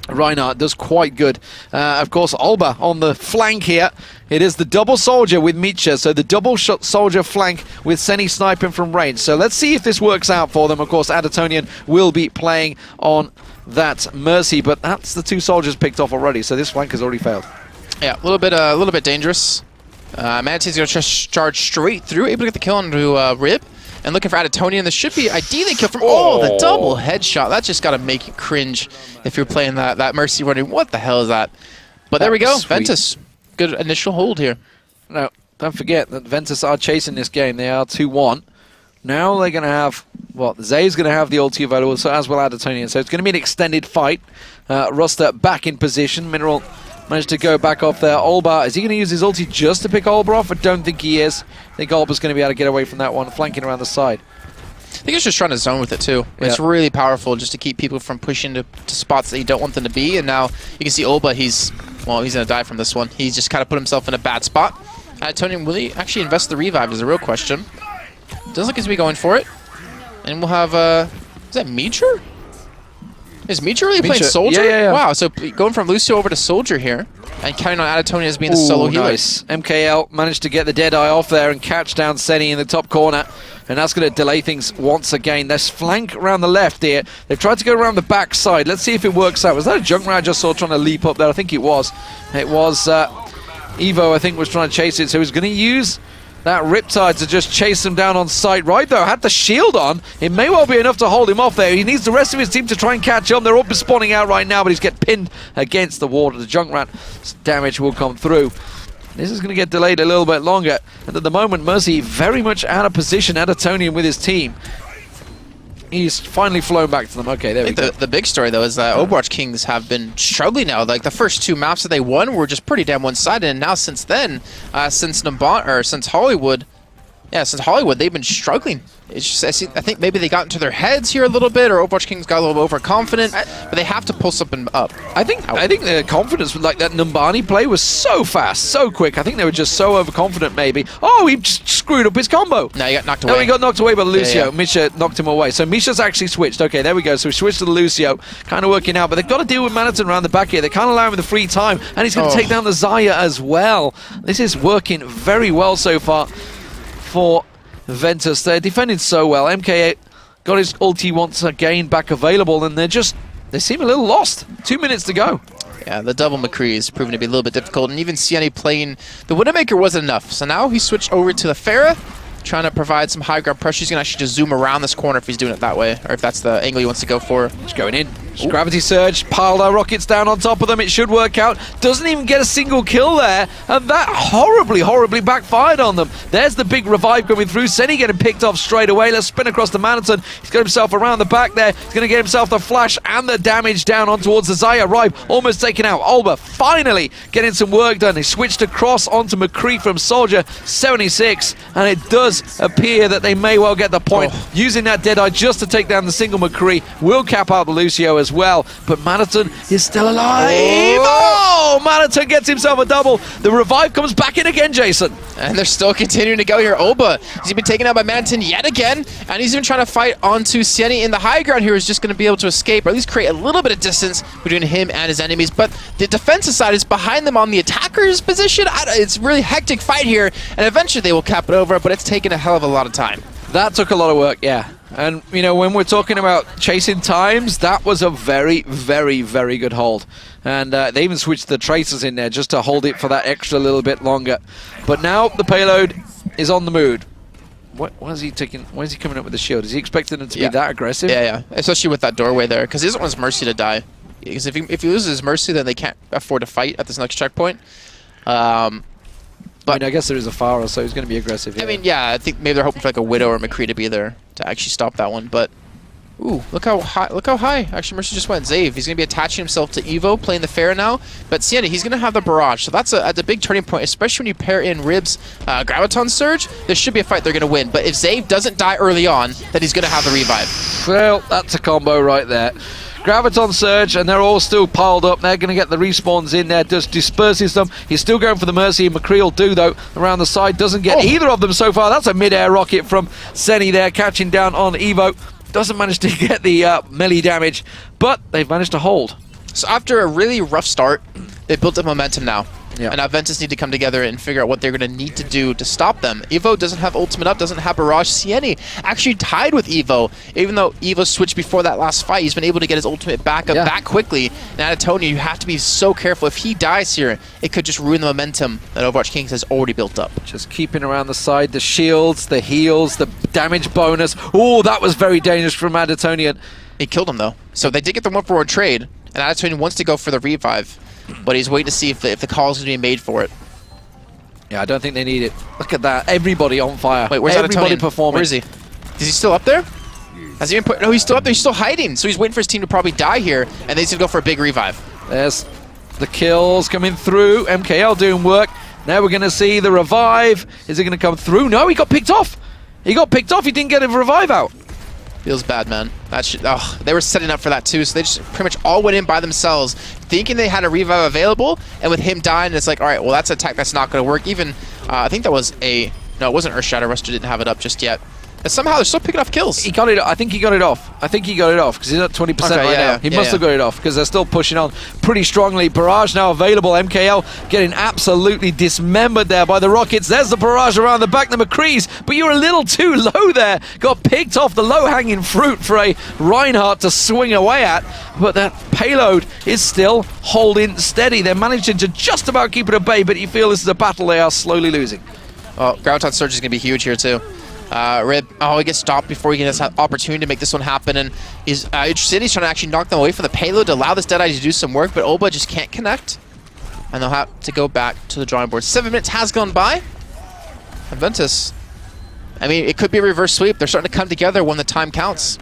A: Reinhardt does quite good. Of course, Alba on the flank here. It is the double soldier with Micha, so the double shot soldier flank with Seni sniping from range. So let's see if this works out for them. Of course, Adatonian will be playing on that Mercy, but that's the 2 soldiers picked off already, so this flank has already failed.
B: Yeah, a little bit dangerous. Manatee's going to just charge straight through, able to get the kill onto Rib. And looking for Adatonian. This should be ideally kill from... Oh, the double headshot. That's just got to make you cringe if you're playing that Mercy running. What the hell is that? But there we go.
A: Sweet.
B: Ventus. Good initial hold here.
A: Now, don't forget that Ventus are chasing this game. They are 2-1. Now they're going to have... Well, Zay's going to have the ulti available, so as will Adatonian. So it's going to be an extended fight. Ruster back in position. Mineral managed to go back off there. Olba, is he going to use his ulti just to pick Olba off? I don't think he is. I think Olba's going to be able to get away from that one, flanking around the side.
B: I think he's just trying to zone with it too. Yeah. It's really powerful just to keep people from pushing to spots that you don't want them to be. And now you can see Olba, he's going to die from this one. He's just kind of put himself in a bad spot. Adatonian, will he actually invest the revive is a real question. Doesn't look as to be going for it. And we'll have, is that Meacher? Is Meacher really playing Soldier?
A: Yeah.
B: Wow, so going from Lucio over to Soldier here, and counting on Adatonian as being the solo healer.
A: Nice. MKL managed to get the Deadeye off there and catch down Seni in the top corner, and that's going to delay things once again. There's flank around the left here. They've tried to go around the back side. Let's see if it works out. Was that a Junkrat I just saw trying to leap up there? I think it was. It was Evo, I think, was trying to chase it, so he's going to use that Riptide to just chase him down on sight. Right, though, had the shield on. It may well be enough to hold him off there. He needs the rest of his team to try and catch him. They're all spawning out right now, but he's getting pinned against the wall. The Junkrat damage will come through. This is going to get delayed a little bit longer. And at the moment, Mercy very much out of position. Adatonian with his team. He's finally flown back to them. Okay, there we go.
B: The big story, though, is that Overwatch Kings have been struggling now. Like, the first 2 maps that they won were just pretty damn one-sided, and now since then, since Hollywood, they've been struggling. It's just, I think maybe they got into their heads here a little bit, or Overwatch Kings got a little overconfident, but they have to pull something up.
A: I think the confidence with like that Numbani play was so fast, so quick. I think they were just so overconfident maybe. Oh, he just screwed up his combo.
B: No, he got knocked away.
A: No, he got knocked away by Lucio.
B: Yeah.
A: Misha knocked him away. So Misha's actually switched. Okay, there we go. So we switched to the Lucio. Kind of working out, but they've got to deal with Manhattan around the back here. They can't allow him the free time, and he's going to take down the Xayah as well. This is working very well so far for Ventus. They're defending so well. MK got his ulti once again back available, and they seem a little lost. 2 minutes to go.
B: Yeah, the double McCree is proving to be a little bit difficult, and even Siani playing the Widowmaker wasn't enough. So now he switched over to the Pharah, trying to provide some high ground pressure. He's going to actually just zoom around this corner if he's doing it that way, or if that's the angle he wants to go for.
A: He's going in. Gravity Surge, piled our rockets down on top of them. It should work out. Doesn't even get a single kill there, and that horribly backfired on them. There's the big revive coming through. Senny getting picked off straight away. Let's spin across the Manaton. He's got himself around the back there. He's going to get himself the flash and the damage down on towards the Zaya. Ribe almost taken out. Olba finally getting some work done. He switched across onto McCree from Soldier, 76, and it does appear that they may well get the point. Using that Deadeye just to take down the single McCree will cap out the Lucio as well, but Manaton is still alive. Oh, Manaton gets himself a double. The revive comes back in again, Jason.
B: And they're still continuing to go here. Olba, he's been taken out by Manaton yet again, and he's even trying to fight onto Sieni in the high ground here, who's just going to be able to escape, or at least create a little bit of distance between him and his enemies. But the defensive side is behind them on the attacker's position. It's a really hectic fight here, and eventually they will cap it over, but it's taken a hell of a lot of time.
A: That took a lot of work, yeah. And, you know, when we're talking about chasing times, that was a very good hold. And they even switched the tracers in there just to hold it for that extra little bit longer. But now the payload is on the mood. What is he taking? Why is he coming up with the shield? Is he expecting it to be that aggressive?
B: Yeah. Especially with that doorway there, because he doesn't want his Mercy to die. Because if he loses his Mercy, then they can't afford to fight at this next checkpoint.
A: But I mean, I guess there is a Pharah, so he's going to be aggressive here.
B: I mean, yeah, I think maybe they're hoping for like a Widow or McCree to be there to actually stop that one. But ooh, look how high actually Mercy just went. Zave, he's going to be attaching himself to Evo, playing the Pharah now. But Sienna, he's going to have the Barrage, so that's a big turning point, especially when you pair in Rib's Graviton Surge. There should be a fight they're going to win. But if Zave doesn't die early on, then he's going to have the revive.
A: Well, that's a combo right there. Graviton Surge, and they're all still piled up. They're going to get the respawns in there, just disperses them. He's still going for the Mercy, and McCree will do, though, around the side. Doesn't get either of them so far. That's a mid-air rocket from Senny there, catching down on Evo. Doesn't manage to get the melee damage, but they've managed to hold.
B: So after a really rough start, they built up momentum now.
A: Yeah.
B: And now Ventus need to come together and figure out what they're going to need to do to stop them. Evo doesn't have ultimate up, doesn't have Barrage. Sieni actually tied with Evo. Even though Evo switched before that last fight, he's been able to get his ultimate back up that quickly. And Anatolia, you have to be so careful. If he dies here, it could just ruin the momentum that Overwatch Kings has already built up.
A: Just keeping around the side, the shields, the heals, the damage bonus. Oh, that was very dangerous from Anatolian.
B: He killed him, though. So they did get the 1-for-1 trade, and Anatolian wants to go for the revive. But he's waiting to see if the call is going to be made for it.
A: Yeah, I don't think they need it. Look at that. Everybody on fire.
B: Wait, where's
A: everybody
B: Anatolian?
A: performing?
B: Where is he? Is he still up there? Has he been put? No, he's still up there. He's still hiding. So he's waiting for his team to probably die here, and then he's going to go for a big revive.
A: There's the kills coming through. MKL doing work. Now we're going to see the revive. Is it going to come through? No, he got picked off. He got picked off. He didn't get a revive out.
B: Feels bad, man. They were setting up for that too, so they just pretty much all went in by themselves, thinking they had a revive available, and with him dying, it's like, all right, well, that's an attack that's not going to work. Even, I think that was a... No, it wasn't Earthshatter. Ruster didn't have it up just yet. And somehow they're still picking off kills.
A: He got it. I think he got it off. because he's at 20% right now. He must have got it off because they're still pushing on pretty strongly. Barrage now available. MKL getting absolutely dismembered there by the Rockets. There's the barrage around the back, the McCrees, but you're a little too low there. Got picked off, the low-hanging fruit for a Reinhardt to swing away at, but that payload is still holding steady. They're managing to just about keep it at bay, but you feel this is a battle they are slowly losing.
B: Well, Graviton Surge is going to be huge here too. Rib, he gets stopped before he gets an opportunity to make this one happen, and he's interested. He's trying to actually knock them away from the payload to allow this Deadeye to do some work, but Olba just can't connect, and they'll have to go back to the drawing board. 7 minutes has gone by, and Ventus, I mean, it could be a reverse sweep. They're starting to come together when the time counts.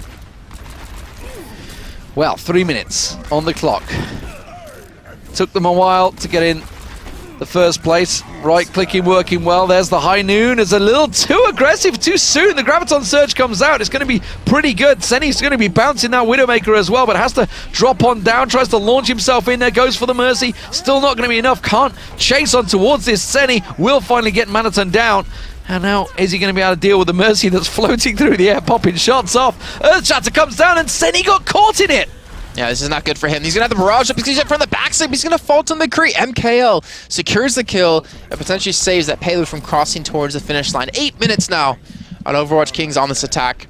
A: Well, 3 minutes on the clock. Took them a while to get in the first place. Right-clicking working well. There's the high noon. It's a little too aggressive too soon. The Graviton Surge comes out. It's going to be pretty good. Senny's going to be bouncing that Widowmaker as well, but has to drop on down. Tries to launch himself in there. Goes for the Mercy. Still not going to be enough. Can't chase on towards this. Senny will finally get Manaton down. And now, is he going to be able to deal with the Mercy that's floating through the air, popping shots off? Earthshatter comes down, and Senny got caught in it.
B: Yeah, this is not good for him. He's going to have the barrage up. He's from the backside. He's going to fall to McCree. MKL secures the kill and potentially saves that payload from crossing towards the finish line. 8 minutes now on Overwatch Kings on this attack.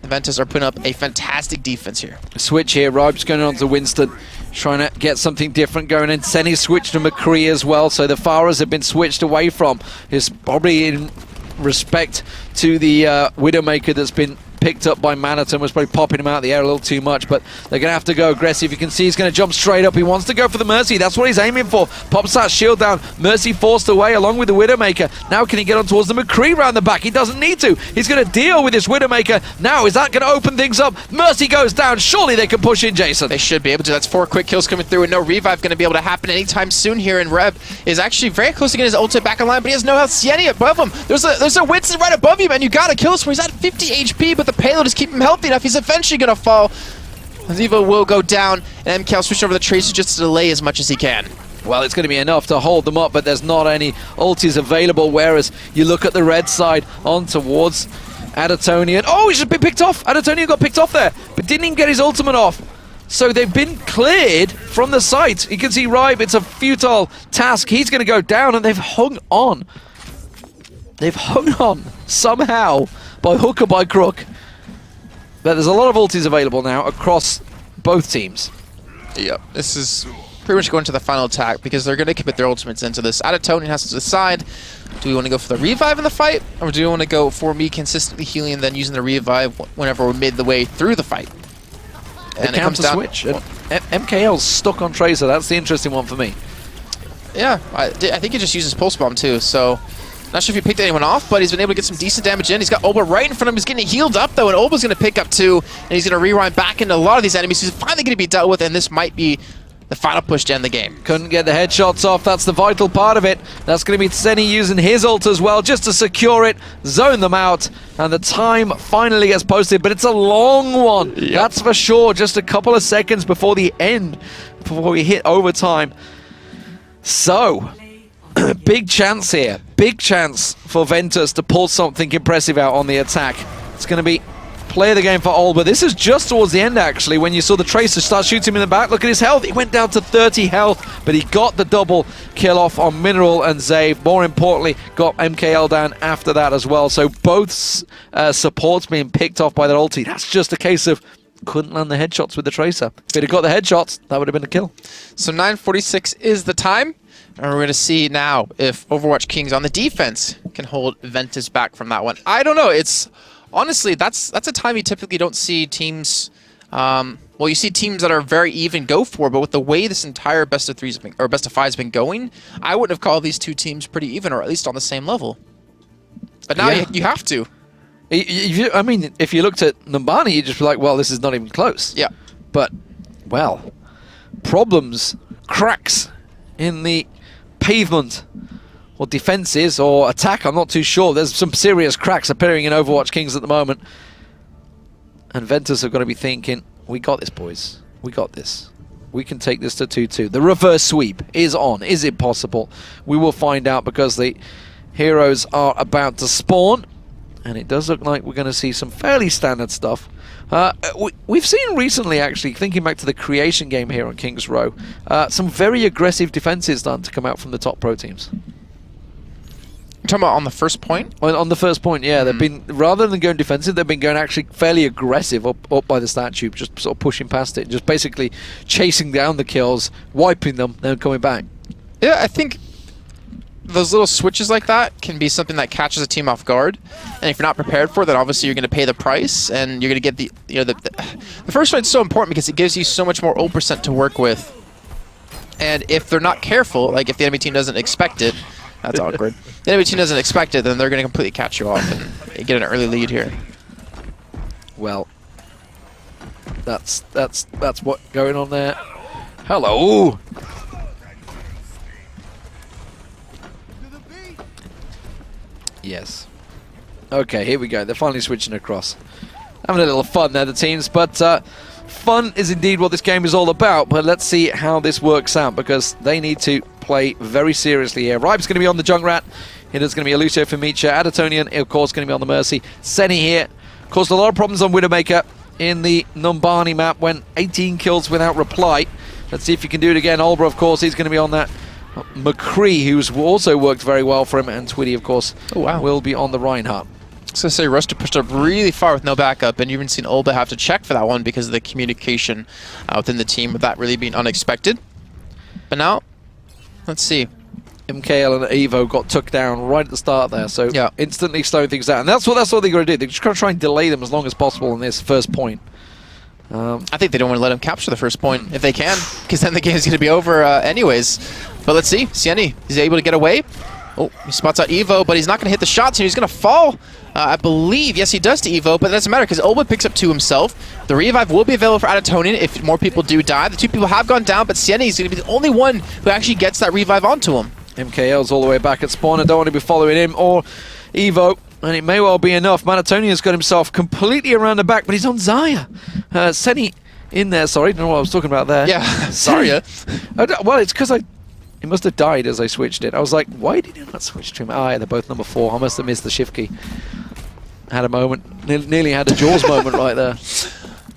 B: The Ventus are putting up a fantastic defense here.
A: Switch here. Ribe's going on to Winston, trying to get something different going in. Senny switched to McCree as well, so the Pharahs have been switched away from. He's probably in respect to the Widowmaker that's been picked up by Maniton. Was probably popping him out of the air a little too much, but they're going to have to go aggressive. You can see he's going to jump straight up. He wants to go for the Mercy. That's what he's aiming for. Pops that shield down. Mercy forced away along with the Widowmaker. Now can he get on towards the McCree round the back? He doesn't need to. He's going to deal with this Widowmaker. Now, is that going to open things up? Mercy goes down. Surely they can push in, Jason.
B: They should be able to. That's 4 quick kills coming through, and no revive going to be able to happen anytime soon here. And Reb is actually very close to getting his ultimate back online, but he has no health. Sienna above him. There's a Winston right above you, man. You got to kill this where he's at 50 HP, but the payload is keeping him healthy enough. He's eventually going to fall. Ziva will go down, and MK will switch over the Tracer just to delay as much as he can.
A: Well, it's going to be enough to hold them up, but there's not any ultis available, whereas you look at the red side on towards Adatonian. Oh, he's just been picked off. Adatonian got picked off there, but didn't even get his ultimate off. So they've been cleared from the site. You can see Ribe, it's a futile task. He's going to go down, and they've hung on. They've hung on somehow, by hook or by crook. But there's a lot of ultis available now across both teams.
B: Yep, this is pretty much going to the final attack because they're going to commit their ultimates into this. Adatonian has to decide, do we want to go for the revive in the fight, or do we want to go for me consistently healing and then using the revive whenever we're mid the way through the fight?
A: And it comes down to switch. MKL's stuck on Tracer. That's the interesting one for me.
B: Yeah, I think he just uses Pulse Bomb too, so not sure if he picked anyone off, but he's been able to get some decent damage in. He's got Olba right in front of him. He's getting healed up, though, and Olba's going to pick up 2, and he's going to rewind back into a lot of these enemies. He's finally going to be dealt with, and this might be the final push to end the game.
A: Couldn't get the headshots off. That's the vital part of it. That's going to be Tseni using his ult as well, just to secure it, zone them out, and the time finally gets posted, but it's a long one. Yep. That's for sure. Just a couple of seconds before the end, before we hit overtime. So, big chance here. Big chance for Ventus to pull something impressive out on the attack. It's going to be play the game for Olba. This is just towards the end, actually, when you saw the Tracer start shooting him in the back. Look at his health. He went down to 30 health, but he got the double kill off on Mineral and Zave. More importantly, got MKL down after that as well. So both supports being picked off by their ulti. That's just a case of couldn't land the headshots with the Tracer. If he'd have got the headshots, that would have been a kill.
B: So 9:46 is the time. And we're going to see now if Overwatch Kings on the defense can hold Ventus back from that one. I don't know. It's honestly, that's a time you typically don't see teams. Well, you see teams that are very even go for, but with the way this entire best of threes or best of five has been going, I wouldn't have called these two teams pretty even, or at least on the same level. But now you have to.
A: I mean, if you looked at Numbani, you'd just be like, well, this is not even close.
B: Yeah.
A: But, well, problems, cracks in the pavement, or defenses, or attack, I'm not too sure. There's some serious cracks appearing in Overwatch Kings at the moment. And Ventus are going to be thinking, we got this, boys. We got this. We can take this to 2-2. The reverse sweep is on. Is it possible? We will find out because the heroes are about to spawn. And it does look like we're going to see some fairly standard stuff. We've seen recently, actually, thinking back to the creation game here on Kings Row, some very aggressive defenses done to come out from the top pro teams.
B: You're talking about on the first point?
A: On the first point, yeah. They've been, rather than going defensive, they've been going actually fairly aggressive up by the stat tube, just sort of pushing past it, just basically chasing down the kills, wiping them, then coming back.
B: Yeah, I think those little switches like that can be something that catches a team off guard, and if you're not prepared for it, then obviously you're going to pay the price, and you're going to get the first fight's so important because it gives you so much more ult percent to work with, and if they're not careful, like if the enemy team doesn't expect it, that's awkward. If the enemy team doesn't expect it, then they're going to completely catch you off and get an early lead here.
A: Well, that's what's going on there. Hello. Yes. Okay, here we go. They're finally switching across. Having a little fun there, the teams, but fun is indeed what this game is all about, but let's see how this works out, because they need to play very seriously here. Ribe's going to be on the Junkrat. There's going to be a Lucio for Micha. Adatonian, of course, going to be on the Mercy. Seni here. Caused a lot of problems on Widowmaker in the Numbani map. Went 18 kills without reply. Let's see if he can do it again. Olbra, of course, he's going to be on that. McCree, who's also worked very well for him, and Twitty, of course, will be on the Reinhardt.
B: I was going to say, Ruster pushed up really far with no backup, and you've even seen Olba have to check for that one because of the communication within the team, with that really being unexpected. But now, let's see.
A: MKL and Evo got took down right at the start there, so
B: Yeah.
A: instantly slowing things down. And that's what they got to do. They're just going to try and delay them as long as possible on this first point.
B: I think they don't want to let him capture the first point if they can, because then the game's going to be over anyways. But let's see. Sieni is able to get away. Oh, he spots out Evo, but he's not going to hit the shots, and he's going to fall, I believe. Yes, he does to Evo, but that doesn't matter because Olba picks up 2 himself. The revive will be available for Adatonian if more people do die. The 2 people have gone down, but Sieni is going to be the only one who actually gets that revive onto him.
A: MKL's all the way back at spawn. I don't want to be following him or Evo, and it may well be enough. Manatonian's got himself completely around the back, but he's on Zaya. Seni in there, sorry, don't know what I was talking about there.
B: Yeah, sorry.
A: Well, it's because he must have died as I switched it. I was like, why did you not switch to him? Ah, yeah, they're both number 4. I must have missed the shift key. Had a moment, nearly had a Jaws moment right there.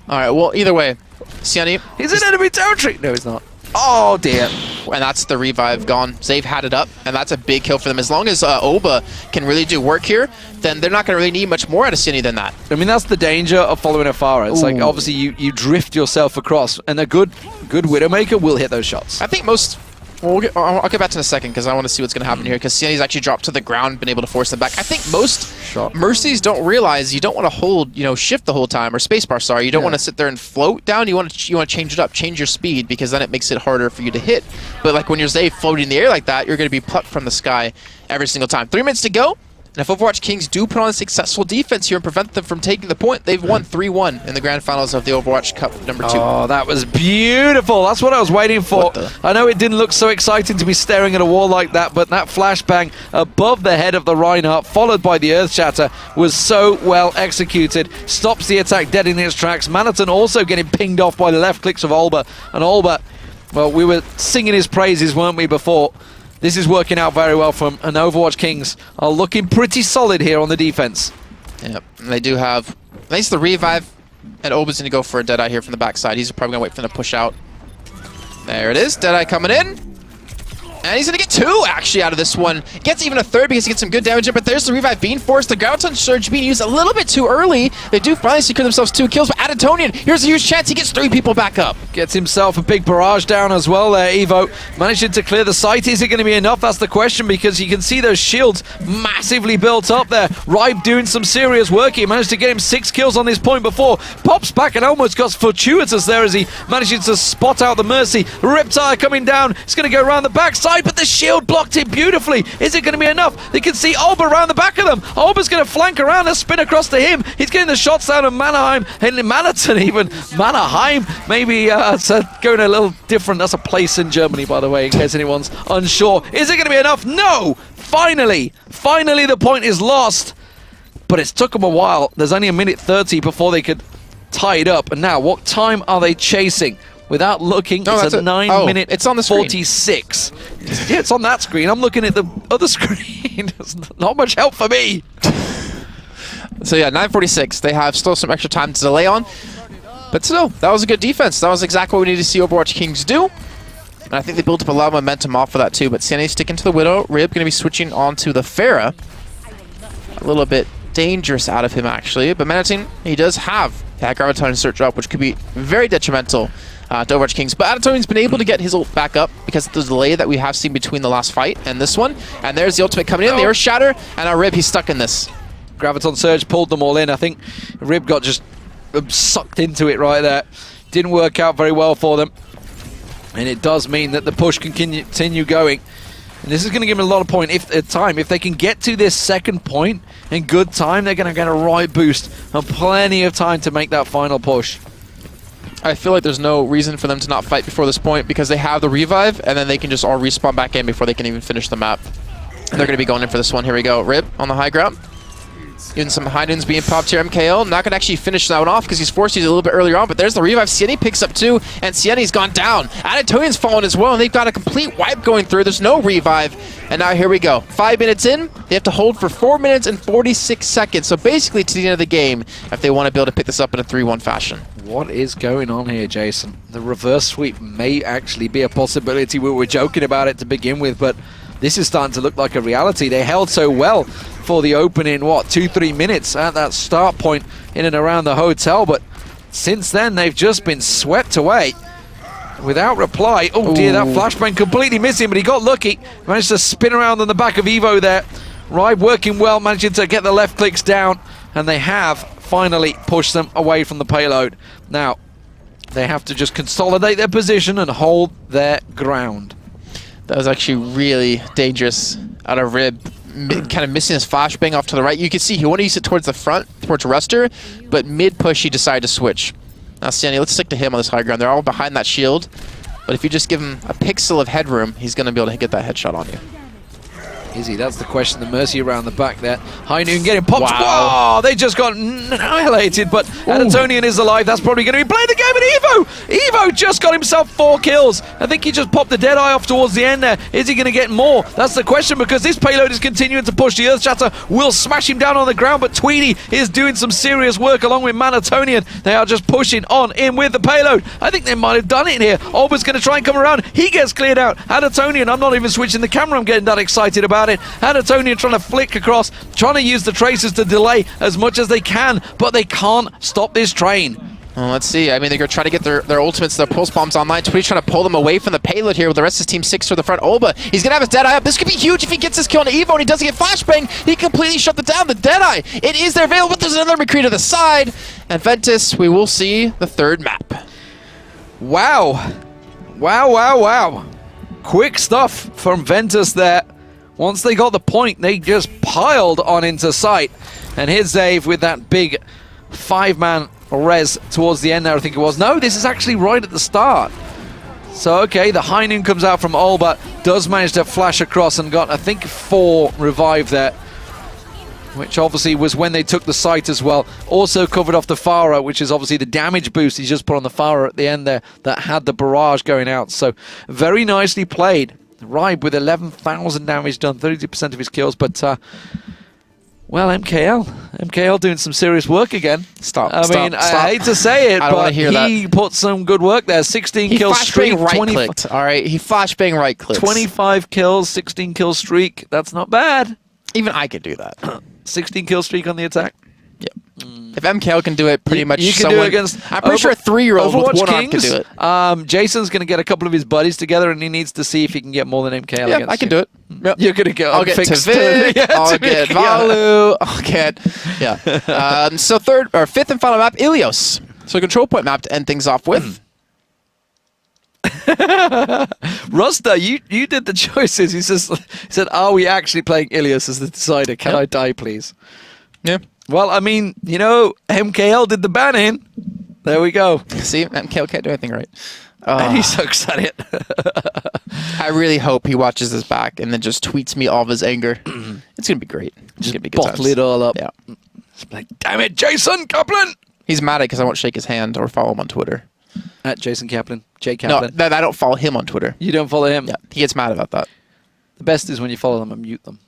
B: All right, well, either way, Sieni.
A: He's in enemy territory! No, he's not. Oh, dear.
B: And that's the revive gone. Zave had it up, and that's a big kill for them. As long as Oba can really do work here, then they're not going to really need much more out of Sieni than that.
A: I mean, that's the danger of following Afara. It's like, obviously, you drift yourself across, and a good Widowmaker will hit those shots.
B: I think most... Well, I'll get back to in a second because I want to see what's going to happen here because Sieni's actually dropped to the ground, been able to force them back. I think most Mercies don't realize you don't want to hold, shift the whole time, or spacebar, sorry. You don't want to sit there and float down. You want to change it up, change your speed, because then it makes it harder for you to hit. But like when you're, say, floating in the air like that, you're going to be plucked from the sky every single time. 3 minutes to go. And if Overwatch Kings do put on a successful defense here and prevent them from taking the point, they've won 3-1 in the grand finals of the Overwatch Cup #2.
A: Oh, that was beautiful. That's what I was waiting for. I know it didn't look so exciting to be staring at a wall like that, but that flashbang above the head of the Reinhardt, followed by the Earth Shatter, was so well executed. Stops the attack dead in its tracks. Manaton also getting pinged off by the left clicks of Olba. And Olba, well, we were singing his praises, weren't we, before? This is working out very well from an Overwatch Kings are looking pretty solid here on the defense.
B: Yep, and they do have at least the revive, and Oba's going to go for a Deadeye here from the backside. He's probably going to wait for them to push out. There it is, Deadeye coming in. And he's going to get 2, actually, out of this one. Gets even a 3rd because he gets some good damage in, but there's the revive being forced. The Graviton Surge being used a little bit too early. They do finally secure themselves 2 kills, but Adatonian, here's a huge chance. He gets 3 people back up.
A: Gets himself a big barrage down as well there, Evo. Managing to clear the site. Is it going to be enough? That's the question, because you can see those shields massively built up there. Ribe doing some serious work. He managed to get him 6 kills on this point before. Pops back and almost got fortuitous there as he manages to spot out the Mercy. Riptire coming down. It's going to go around the backside, but the shield blocked it beautifully. Is it going to be enough? They can see Olba around the back of them. Olba's going to flank around and spin across to him. He's getting the shots down of Manaheim, and Manaton even. Manaheim, maybe going a little different. That's a place in Germany, by the way, in case anyone's unsure. Is it going to be enough? No! Finally the point is lost. But it's took them a while. There's only 1:30 before they could tie it up. And now, what time are they chasing? Without looking, it's a 9-minute
B: it's on the
A: 46. Yeah, it's on that screen. I'm looking at the other screen. It's not much help for me.
B: So yeah, 9:46. They have still some extra time to delay on. But still, that was a good defense. That was exactly what we need to see Overwatch Kings do. And I think they built up a lot of momentum off of that too. But Sieni sticking to the Widow. Rib going to be switching on to the Pharah. A little bit dangerous out of him, actually. But Manatin, he does have that Graviton Search up, which could be very detrimental to Overwatch Kings. But Adatonian's been able to get his ult back up because of the delay that we have seen between the last fight and this one. And there's the ultimate coming in, the Earth Shatter, and our Rib, he's stuck in this.
A: Graviton Surge pulled them all in. I think Rib got just sucked into it right there. Didn't work out very well for them. And it does mean that the push can continue going. And this is going to give them a lot of time. If they can get to this second point in good time, they're going to get a right boost and plenty of time to make that final push.
B: I feel like there's no reason for them to not fight before this point because they have the revive and then they can just all respawn back in before they can even finish the map. And they're going to be going in for this one. Here we go. Rib on the high ground. Even some high noons being popped here. MKL not going to actually finish that one off because he's forced to use it a little bit earlier on, but there's the revive. Sieni picks up 2, and Sieni's gone down. Adatonian's fallen as well, and they've got a complete wipe going through. There's no revive, and now here we go. 5 minutes in, they have to hold for 4 minutes and 46 seconds, so basically to the end of the game if they want to be able to pick this up in a 3-1 fashion.
A: What is going on here, Jason? The reverse sweep may actually be a possibility. We were joking about it to begin with, but this is starting to look like a reality. They held so well for the opening, 2-3 minutes at that start point in and around the hotel, but since then they've just been swept away. without reply. Oh dear, that flashbang completely missed him, but he got lucky. Managed to spin around on the back of Evo there. Ribe working well, managing to get the left clicks down, and they have finally pushed them away from the payload. Now, they have to just consolidate their position and hold their ground.
B: That was actually really dangerous out of Rib. Kind of missing his flashbang off to the right. You can see he wanted to use it towards the front, towards Ruster, but mid-push he decided to switch. Now, Sandy, let's stick to him on this high ground. They're all behind that shield, but if you just give him a pixel of headroom, he's going to be able to get that headshot on you.
A: Is he? That's the question. The Mercy around the back there. High Noon getting popped.
B: Wow.
A: Whoa! They just got annihilated, but Anatonian is alive. That's probably going to be playing the game. And Evo just got himself 4 kills. I think he just popped the Deadeye off towards the end there. Is he going to get more? That's the question, because this payload is continuing to push. The Earthshatter will smash him down on the ground, but Tweedy is doing some serious work along with Manatonian. They are just pushing on in with the payload. I think they might have done it here. Olber's going to try and come around. He gets cleared out. Anatonian, I'm not even switching the camera. I'm getting that excited about it. Anatonian trying to flick across, trying to use the tracers to delay as much as they can, but they can't stop this train.
B: Well, let's see. I mean, they're going to try to get their ultimates, their pulse bombs online. Tweedy's trying to pull them away from the payload here with the rest of his team 6 to the front. Olba, he's going to have his Deadeye up. This could be huge if he gets his kill on Evo and he doesn't get flashbang. He completely shut it down. The Deadeye, it is there available, but there's another McCree to the side. And Ventus, we will see the 3rd map.
A: Wow. Wow. Quick stuff from Ventus there. Once they got the point, they just piled on into sight. And here's Zave with that big 5-man res towards the end there, I think it was. No, this is actually right at the start. So, okay, the High Noon comes out from Olba, does manage to flash across and got, I think, 4 revive there. Which obviously was when they took the site as well. Also covered off the Farah, which is obviously the damage boost he just put on the Farah at the end there that had the barrage going out. So, very nicely played. Ribe with 11,000 damage done, 32% of his kills, but well, MKL doing some serious work again.
B: I
A: hate to say it, but he put some good work there. 16 kill streak,
B: all right, he flashbang right clicks.
A: 25 kills, 16 kill streak. That's not bad.
B: Even I could do that.
A: 16 kill streak on the attack.
B: Yep. If MKL can do it, pretty much
A: you can do it against.
B: I'm pretty sure a 3-year-old with one arm can do it.
A: Jason's going to get a couple of his buddies together, and he needs to see if he can get more than MKL.
B: Yeah, I can do it. Yep.
A: You're going to go.
B: I'll get Tavik. I'll get Valu. I'll get so 5th and final map, Ilios. So control point map to end things off with.
A: Rusta, you did the choices. He said, "Are we actually playing Ilios as the decider? Can I die, please?"
B: Yeah.
A: Well, I mean, MKL did the banning. There we go.
B: See, MKL can't do anything right.
A: And he sucks at it.
B: I really hope he watches this back and then just tweets me all of his anger. It's going to be great. It's going to be good
A: bottle it all up.
B: Yeah.
A: It's like, damn it, Jason Kaplan!
B: He's mad at because I won't shake his hand or follow him on Twitter.
A: At Jason Kaplan. Jay Kaplan.
B: No, I don't follow him on Twitter.
A: You don't follow him?
B: Yeah, he gets mad about that.
A: The best is when you follow them and mute them.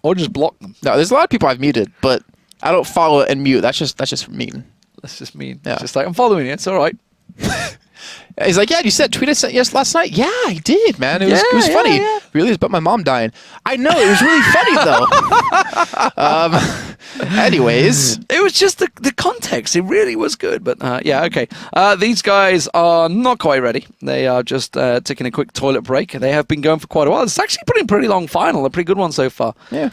A: Or just block them.
B: No, there's a lot of people I've muted, but I don't follow and mute. That's just mean.
A: That's just mean.
B: Yeah.
A: It's just like, I'm following you. It's all right.
B: He's like, yeah, you said tweet us yes last night. Yeah, I did, man. It was funny.
A: Yeah.
B: Really, it's about my mom dying. I know, it was really funny though. Anyways,
A: it was just the context. It really was good. But yeah, okay. These guys are not quite ready. They are just taking a quick toilet break. They have been going for quite a while. It's actually a pretty long final. A pretty good one so far.
B: Yeah.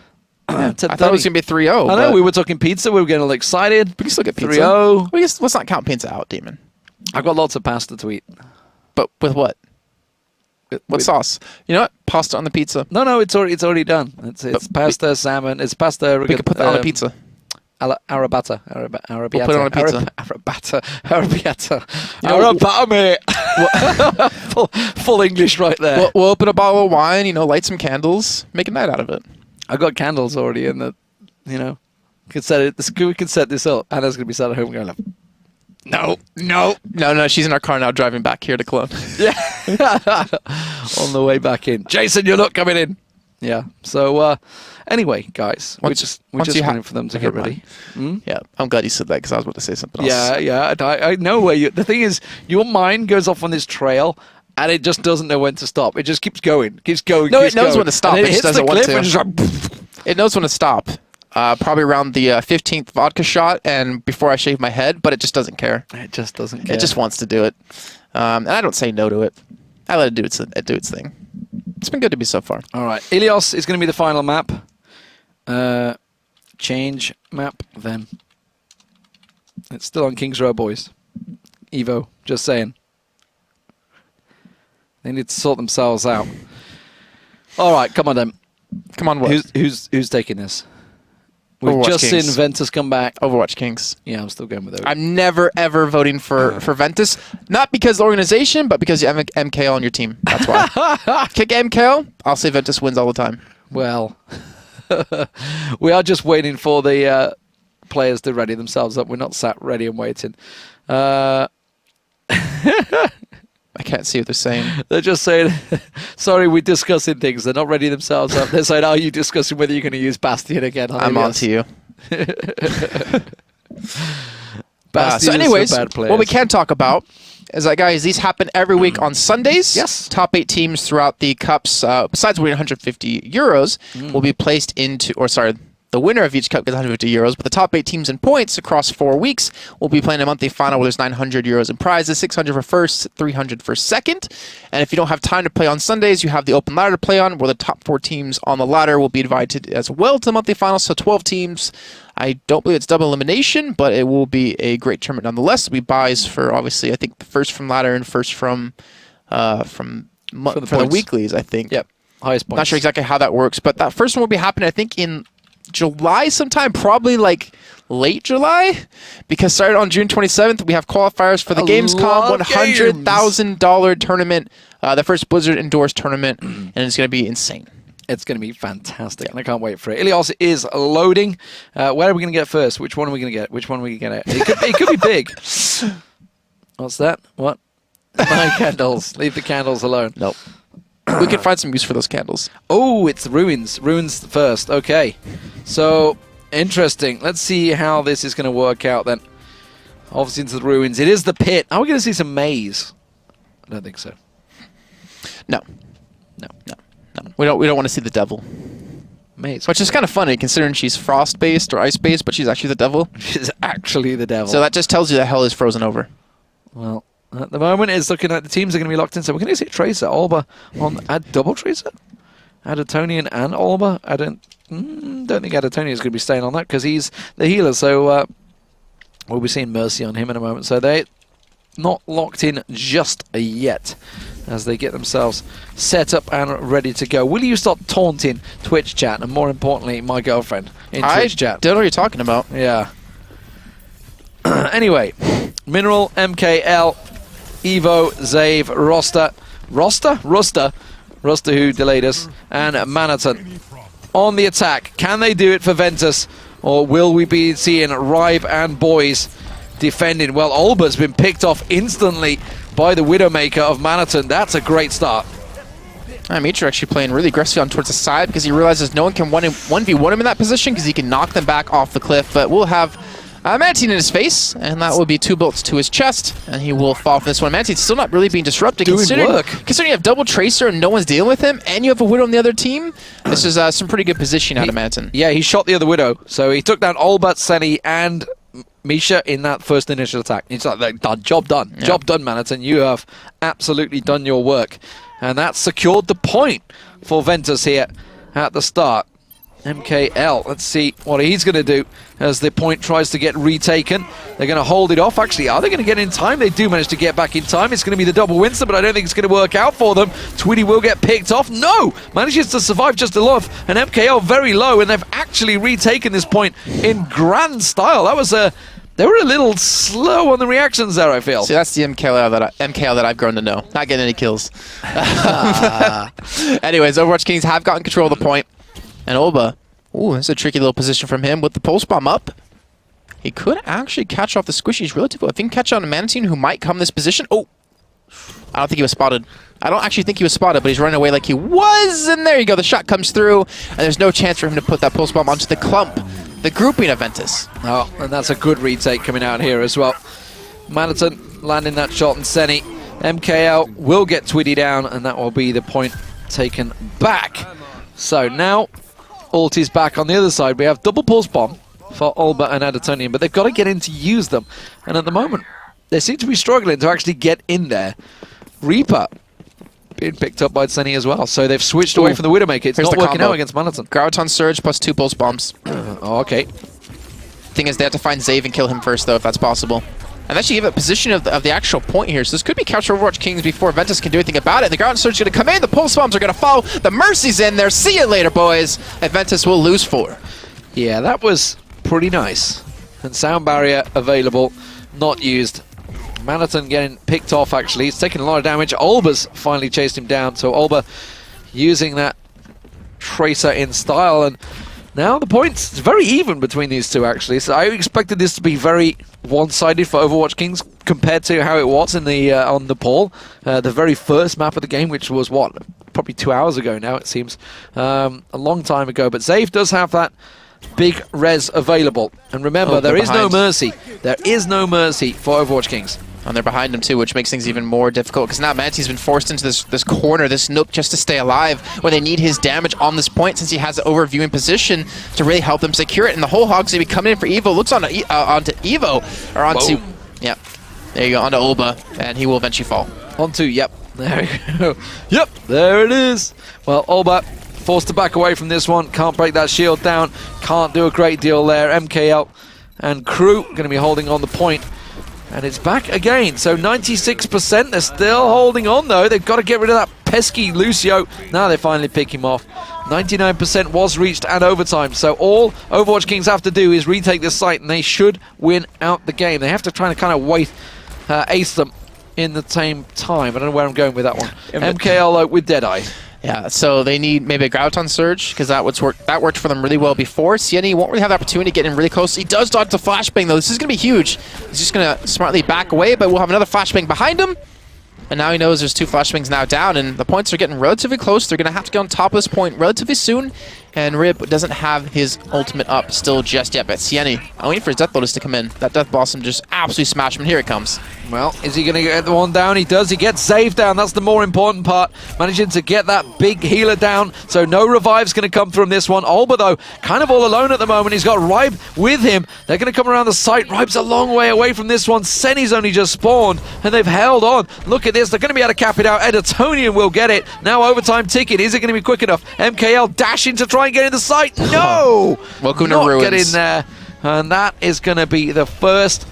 B: I thought it was going to be 3-0.
A: I know, we were talking pizza. We were getting all excited.
B: We can still get pizza.
A: 3-0.
B: Let's not count pizza out, Demon.
A: I've got lots of pasta to eat.
B: But with what? What sauce? You know what? Pasta on the pizza.
A: No, it's already done. It's pasta, salmon. It's pasta.
B: We can put that on a pizza.
A: Arrabbiata.
B: We'll put it on a pizza.
A: Arrabbiata. Arrabbiata, mate. Full English right there.
B: We'll open a bottle of wine, light some candles, make a night out of it.
A: I got candles already in the, we can set this up. Anna's going to be sat at home going like, No, she's in our car now driving back here to Cologne. Yeah. On the way back in. Jason, you're not coming in. Yeah. So, anyway, guys, we're just waiting for them to get ready.
B: Yeah, I'm glad you said that because I was about to say something else.
A: Yeah. I know where you... The thing is, your mind goes off on this trail and it just doesn't know when to stop. It just keeps going.
B: No, it knows when to stop. It just doesn't want to.
A: Like,
B: it knows when to stop. probably around the 15th vodka shot and before I shave my head, but it just doesn't care.
A: It just doesn't care.
B: It just wants to do it. And I don't say no to it. I let it do its thing. It's been good to me so far.
A: All right. Ilios is going to be the final map. Change map, then. It's still on Kings Row, boys. Evo, just saying. They need to sort themselves out. All right, come on then.
B: Come on, what?
A: Who's taking this? We've
B: Overwatch
A: just
B: Kings.
A: seen Ventus come back.
B: Overwatch Kings.
A: Yeah, I'm still going with it.
B: I'm never, ever voting for Ventus. Not because of the organization, but because you have MKL on your team. That's why. Kick MKL, I'll say Ventus wins all the time.
A: Well, we are just waiting for the players to ready themselves up. We're not sat ready and waiting.
B: I can't see what they're saying.
A: They're just saying, sorry, we're discussing things. They're not ready themselves up. They're saying, are you discussing whether you're going to use Bastion again?
B: I'm on to you.
A: Bastion
B: so anyways,
A: is for bad players.
B: what we can talk about is that, guys, these happen every week on Sundays.
A: Yes.
B: Top 8 teams throughout the cups, besides winning 150 euros, will be placed into, the winner of each cup gets 150 euros, but the top 8 teams in points across 4 weeks will be playing a monthly final where there's 900 euros in prizes, 600 for first, 300 for second. And if you don't have time to play on Sundays, you have the open ladder to play on, where the top 4 teams on the ladder will be invited as well to the monthly final. So 12 teams. I don't believe it's double elimination, but it will be a great tournament nonetheless. It'll be buys for, obviously, I think the first from ladder and first from the weeklies, I think.
A: Yep, highest points.
B: Not sure exactly how that works, but that first one will be happening, I think, in July sometime, probably like late July, because started on June 27th, we have qualifiers for the Gamescom $100,000 tournament, the first Blizzard endorsed tournament, and it's going to be insane.
A: It's going to be fantastic, and I can't wait for it. Ilios is loading. Where are we going to get first? Which one are we going to get? Which one are we going to get? It could be big. What's that? What? My candles. Leave the candles alone.
B: Nope. We could find some use for those candles.
A: Oh, it's Ruins. Ruins first. Okay. So, interesting. Let's see how this is going to work out then. Obviously into the Ruins. It is the pit. Are we going to see some maze? I don't think so.
B: No.
A: No.
B: We don't want to see the devil.
A: Maze.
B: Which is kind of funny, considering she's frost-based or ice-based, but she's actually the devil.
A: She's actually the devil.
B: So that just tells you that hell is frozen over.
A: Well, at the moment, it's looking like the teams are going to be locked in. So we're going to see Tracer, Alba on double Tracer, Adatonian and Alba. I don't think Adatonian is going to be staying on that because he's the healer. So we'll be seeing Mercy on him in a moment. So they're not locked in just yet as they get themselves set up and ready to go. Will you stop taunting Twitch chat and more importantly, my girlfriend in Twitch chat?
B: I don't know what you're talking about.
A: Yeah. Anyway, Mineral, MKL, Evo, Zave, Ruster who delayed us, and Manaton on the attack. Can they do it for Ventus, or will we be seeing Rive and Boys defending? Well, Olba's been picked off instantly by the Widowmaker of Manaton. That's a great start.
B: Mitra actually playing really aggressively on towards the side because he realizes no one can 1v1 him in that position because he can knock them back off the cliff, but we'll have Mantine in his face, and that will be 2 bullets to his chest, and he will fall from this one. Mantine's still not really being disrupted. Considering you have double Tracer and no one's dealing with him, and you have a Widow on the other team, this is some pretty good position out of Mantine.
A: Yeah, he shot the other Widow, so he took down Olbat, Seni, and Misha in that first initial attack. It's like, job done. Yeah. Job done, Manaton. You have absolutely done your work. And that secured the point for Ventus here at the start. MKL, let's see what he's going to do as the point tries to get retaken. They're going to hold it off. Actually, are they going to get in time? They do manage to get back in time. It's going to be the double Winston, but I don't think it's going to work out for them. Tweedy will get picked off. No! Manages to survive just enough. And MKL very low, and they've actually retaken this point in grand style. That was a... They were a little slow on the reactions there, I feel.
B: See, that's the MKL that I've grown to know. Not getting any kills. Anyways, Overwatch Kings have gotten control of the point. And Olba, ooh, that's a tricky little position from him with the pulse bomb up. He could actually catch off the squishies relatively. I think catch on a Mantine who might come this position. Oh, I don't think he was spotted. I don't actually think he was spotted, but he's running away like he was. And there you go. The shot comes through, and there's no chance for him to put that pulse bomb onto the clump. The grouping of Ventus.
A: Oh, and that's a good retake coming out here as well. Manaton landing that shot, and Seni. MKL will get Tweedy down, and that will be the point taken back. So now ultis back on the other side. We have double pulse bomb for Olba and Adatonian, but they've got to get in to use them. And at the moment, they seem to be struggling to actually get in there. Reaper being picked up by Senny as well. So they've switched away from the Widowmaker. It's not working out against Manaton.
B: Graviton Surge plus 2 pulse bombs.
A: Okay.
B: Thing is, they have to find Zave and kill him first, though, if that's possible. And actually give a position of the actual point here. So this could be capture Overwatch Kings before Ventus can do anything about it. The Graviton Surge is going to come in. The pulse bombs are going to fall. The Mercy's in there. See you later, boys. And Ventus will lose 4.
A: Yeah, that was pretty nice. And sound barrier available, not used. Manaton getting picked off, actually. He's taking a lot of damage. Olba's finally chased him down. So Olba using that Tracer in style. And now the points, it's very even between these two, actually. So I expected this to be very one-sided for Overwatch Kings compared to how it was in the on the poll. The very first map of the game, which was, what, probably 2 hours ago now, it seems. A long time ago. But Zave does have that big res available. And remember, there is no mercy. There is no mercy for Overwatch Kings.
B: And they're behind him too, which makes things even more difficult, because now Manty's been forced into this corner, this nook, just to stay alive, where they need his damage on this point, since he has an overviewing position to really help them secure it. And the whole Hog's going to be coming in for Evo. Looks onto Evo, or onto... Boom. Yep. There you go, onto Olba, and he will eventually fall.
A: Onto, yep. There we go. Yep, there it is. Well, Olba forced to back away from this one. Can't break that shield down. Can't do a great deal there. MKL and crew going to be holding on the point. And it's back again. So 96%. They're still holding on, though. They've got to get rid of that pesky Lucio. Now they finally pick him off. 99% was reached at overtime. So all Overwatch Kings have to do is retake this site, and they should win out the game. They have to try to kind of ace them in the same time. I don't know where I'm going with that one. MKL with Deadeye.
B: Yeah, so they need maybe a Graviton Surge, because that worked for them really well before. Sienna won't really have the opportunity to get in really close. He does dodge the flashbang, though. This is going to be huge. He's just going to smartly back away, but we'll have another flashbang behind him. And now he knows there's 2 flashbangs now down, and the points are getting relatively close. They're going to have to get on top of this point relatively soon. And Rib doesn't have his ultimate up still just yet. But Sienna, I'm waiting for his Death Lotus to come in. That Death Blossom just absolutely smashed him, and here it comes.
A: Well, is he going to get the one down? He does. He gets saved down. That's the more important part. Managing to get that big healer down. So no revive's going to come from this one. Olba, though, kind of all alone at the moment. He's got Ribe with him. They're going to come around the site. Ribe's a long way away from this one. Senny's only just spawned, and they've held on. Look at this. They're going to be able to cap it out. Edatonian will get it. Now overtime ticket. Is it going to be quick enough? MKL dashing to try and get in the site. No!
B: Welcome
A: Not
B: to Ruins.
A: Get in there. And that is going to be the first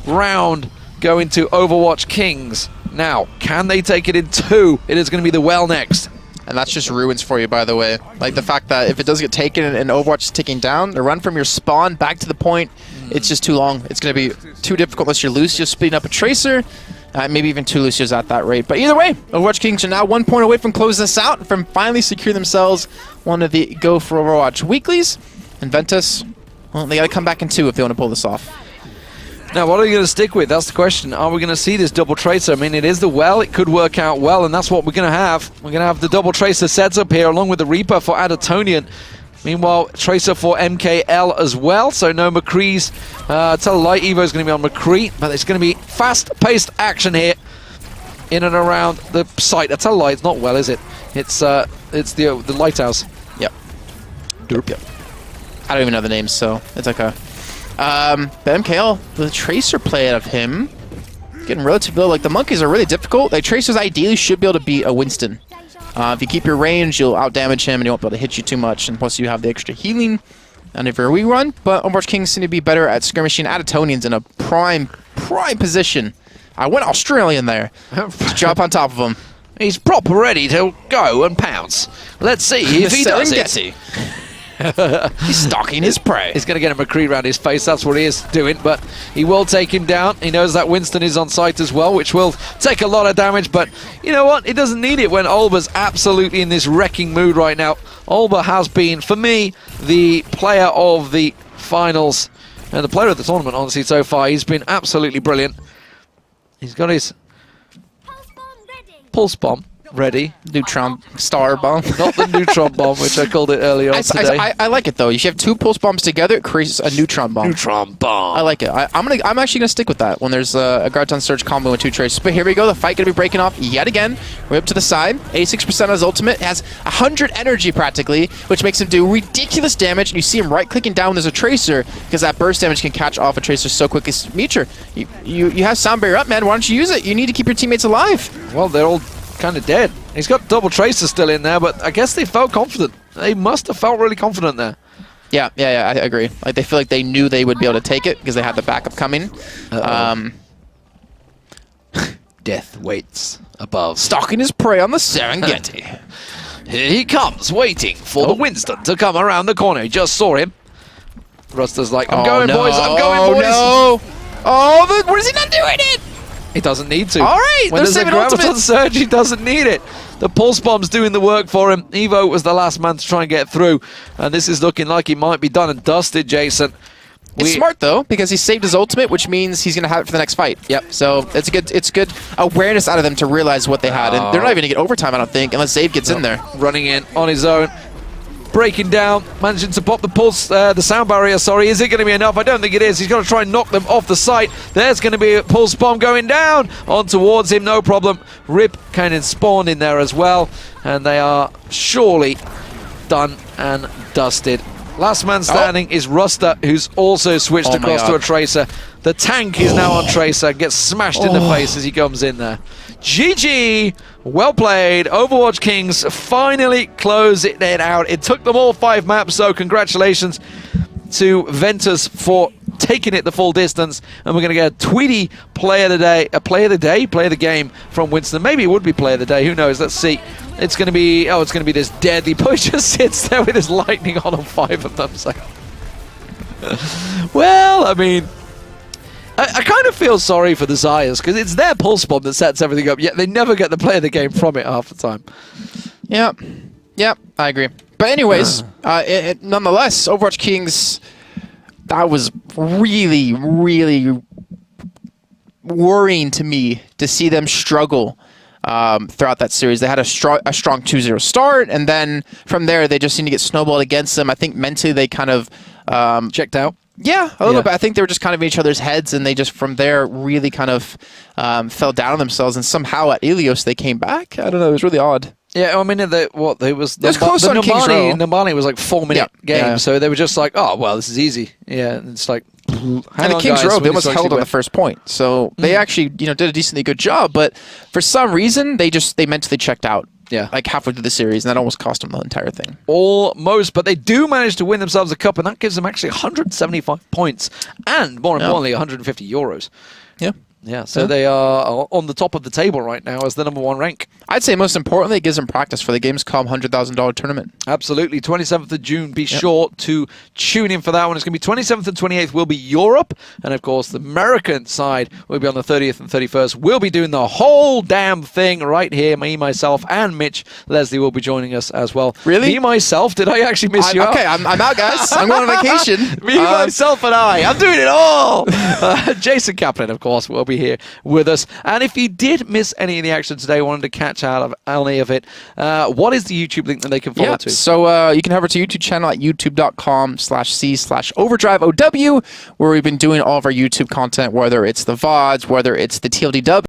A: round going to Overwatch Kings. Now, can they take it in 2? It is going to be the well next.
B: And that's just Ruins for you, by the way. Like, the fact that if it does get taken and Overwatch is ticking down, the run from your spawn back to the point, it's just too long. It's going to be too difficult unless you're Lucio speeding up a Tracer. Maybe even 2 Lucios at that rate. But either way, Overwatch Kings are now 1 point away from closing this out, from finally secure themselves one of the Go4Overwatch weeklies. And Ventus, well, they got to come back in 2 if they want to pull this off.
A: Now, what are you going to stick with? That's the question. Are we going to see this double Tracer? I mean, it is the well. It could work out well, and that's what we're going to have. We're going to have the double Tracer sets up here, along with the Reaper for Adatonian. Meanwhile, Tracer for MKL as well, so no McCree's. Tell Light Evo is going to be on McCree, but it's going to be fast-paced action here in and around the site. That's a lie, it's not well, is it? It's the lighthouse.
B: Yep. Derp. Yep. I don't even know the names, so it's okay. But MKL, the Tracer play out of him, getting relatively low. Like, the monkeys are really difficult. Like, Tracers ideally should be able to beat a Winston. If you keep your range, you'll out-damage him, and he won't be able to hit you too much. And plus, you have the extra healing and if you're a rerun. But Overwatch Kings seem to be better at skirmishing. Adatonian's in a prime position. I went Australian there. Just jump on top of him.
A: He's proper ready to go and pounce. Let's see if he does it.
B: He's stalking his prey.
A: He's going to get a McCree around his face. That's what he is doing, but he will take him down. He knows that Winston is on site as well, which will take a lot of damage, but you know what? He doesn't need it when Olba's absolutely in this wrecking mood right now. Olba has been, for me, the player of the finals and the player of the tournament, honestly, so far. He's been absolutely brilliant. He's got his pulse bomb. ready.
B: Neutron star bomb.
A: Not the neutron bomb, which I called it earlier on today.
B: I like it though. If you have 2 pulse bombs together, it creates a neutron bomb.
A: Neutron bomb.
B: I like it. I'm actually gonna stick with that when there's a Guard-on Surge combo with 2 traces. But here we go. The fight gonna be breaking off yet again. We're up to the side. 86% of his ultimate. Has 100 energy practically, which makes him do ridiculous damage. And you see him right clicking down when there's a tracer because that burst damage can catch off a tracer so quickly. Meecher, you have sound barrier up, man. Why don't you use it? You need to keep your teammates alive.
A: Well, they're all kind of dead. He's got double tracers still in there, but I guess they felt confident. They must have felt really confident there.
B: Yeah, I agree. Like they feel like they knew they would be able to take it because they had the backup coming.
A: Death waits above.
B: Stalking his prey on the Serengeti.
A: Here he comes, waiting for the Winston to come around the corner. He just saw him. Ruster's like, I'm going, boys. I'm going, boys.
B: No. Oh, what is he not doing it?
A: He doesn't need to.
B: All right,
A: when
B: they're
A: there's a
B: saving
A: graviton
B: ultimate.
A: surge, he doesn't need it. The pulse bomb's doing the work for him. Evo was the last man to try and get through, and this is looking like he might be done and dusted, Jason.
B: It's smart though because he saved his ultimate, which means he's gonna have it for the next fight. Yep. So it's good awareness out of them to realize what they had, and they're not even gonna get overtime, I don't think, unless Zave gets in there.
A: Running in on his own, breaking down, managing to pop the pulse, the sound barrier. Sorry, is it going to be enough? I don't think it is. He's going to try and knock them off the site. There's going to be a pulse bomb going down on towards him. No problem. Rip cannon spawned in there as well, and they are surely done and dusted. Last man standing is Ruster, who's also switched across to a Tracer. The tank is now on Tracer, gets smashed in the face as he comes in there. GG! Well played. Overwatch Kings finally close it out. It took them all 5 maps, so congratulations to Ventus for taking it the full distance. And we're going to get a Tweety player of the day, player of the game from Winston. Maybe it would be player of the day. Who knows? Let's see. It's going to be, it's going to be this deadly push. Just sits there with his lightning on 5 of them. So. Well, I mean, I kind of feel sorry for the Zayas because it's their pulse bomb that sets everything up, yet they never get the play of the game from it half the time. Yep,
B: I agree. But anyways, nonetheless, Overwatch Kings, that was really, really worrying to me to see them struggle throughout that series. They had a strong 2-0 start, and then from there they just seemed to get snowballed against them. I think mentally they kind of
A: checked out.
B: Yeah, a little bit. I think they were just kind of in each other's heads, and they just, from there, really kind of fell down on themselves, and somehow at Ilios they came back. I don't know, it was really odd.
A: Yeah, I mean, it was
B: close on Kings Row.
A: Nambani was like 4-minute game, so they were just like, oh, well, this is easy. Yeah, and it's like,
B: and the Kings Row, they almost held on the first point, so they actually, did a decently good job, but for some reason, they mentally checked out. Yeah, like halfway through the series, and that almost cost them the entire thing. Almost, but they do manage to win themselves a cup, and that gives them actually 175 points, and more importantly, 150 euros. Yeah, so they are on the top of the table right now as the #1 rank. I'd say most importantly, it gives them practice for the Gamescom $100,000 tournament.
A: Absolutely. 27th of June. Be sure to tune in for that one. It's going to be 27th and 28th will be Europe. And, of course, the American side will be on the 30th and 31st. We'll be doing the whole damn thing right here. Me, myself, and Mitch Leslie will be joining us as well.
B: Really?
A: Me, myself? Did I actually miss you out?
B: Okay, I'm out, guys. I'm going on vacation.
A: Me, myself, and I. I'm doing it all. Jason Kaplan, of course, will be here with us. And if you did miss any of the action today, wanted to catch out of any of it, what is the YouTube link that they can follow to?
B: So you can head over to YouTube channel at youtube.com/c/overdriveow, where we've been doing all of our YouTube content, whether it's the VODs, whether it's the TLDW.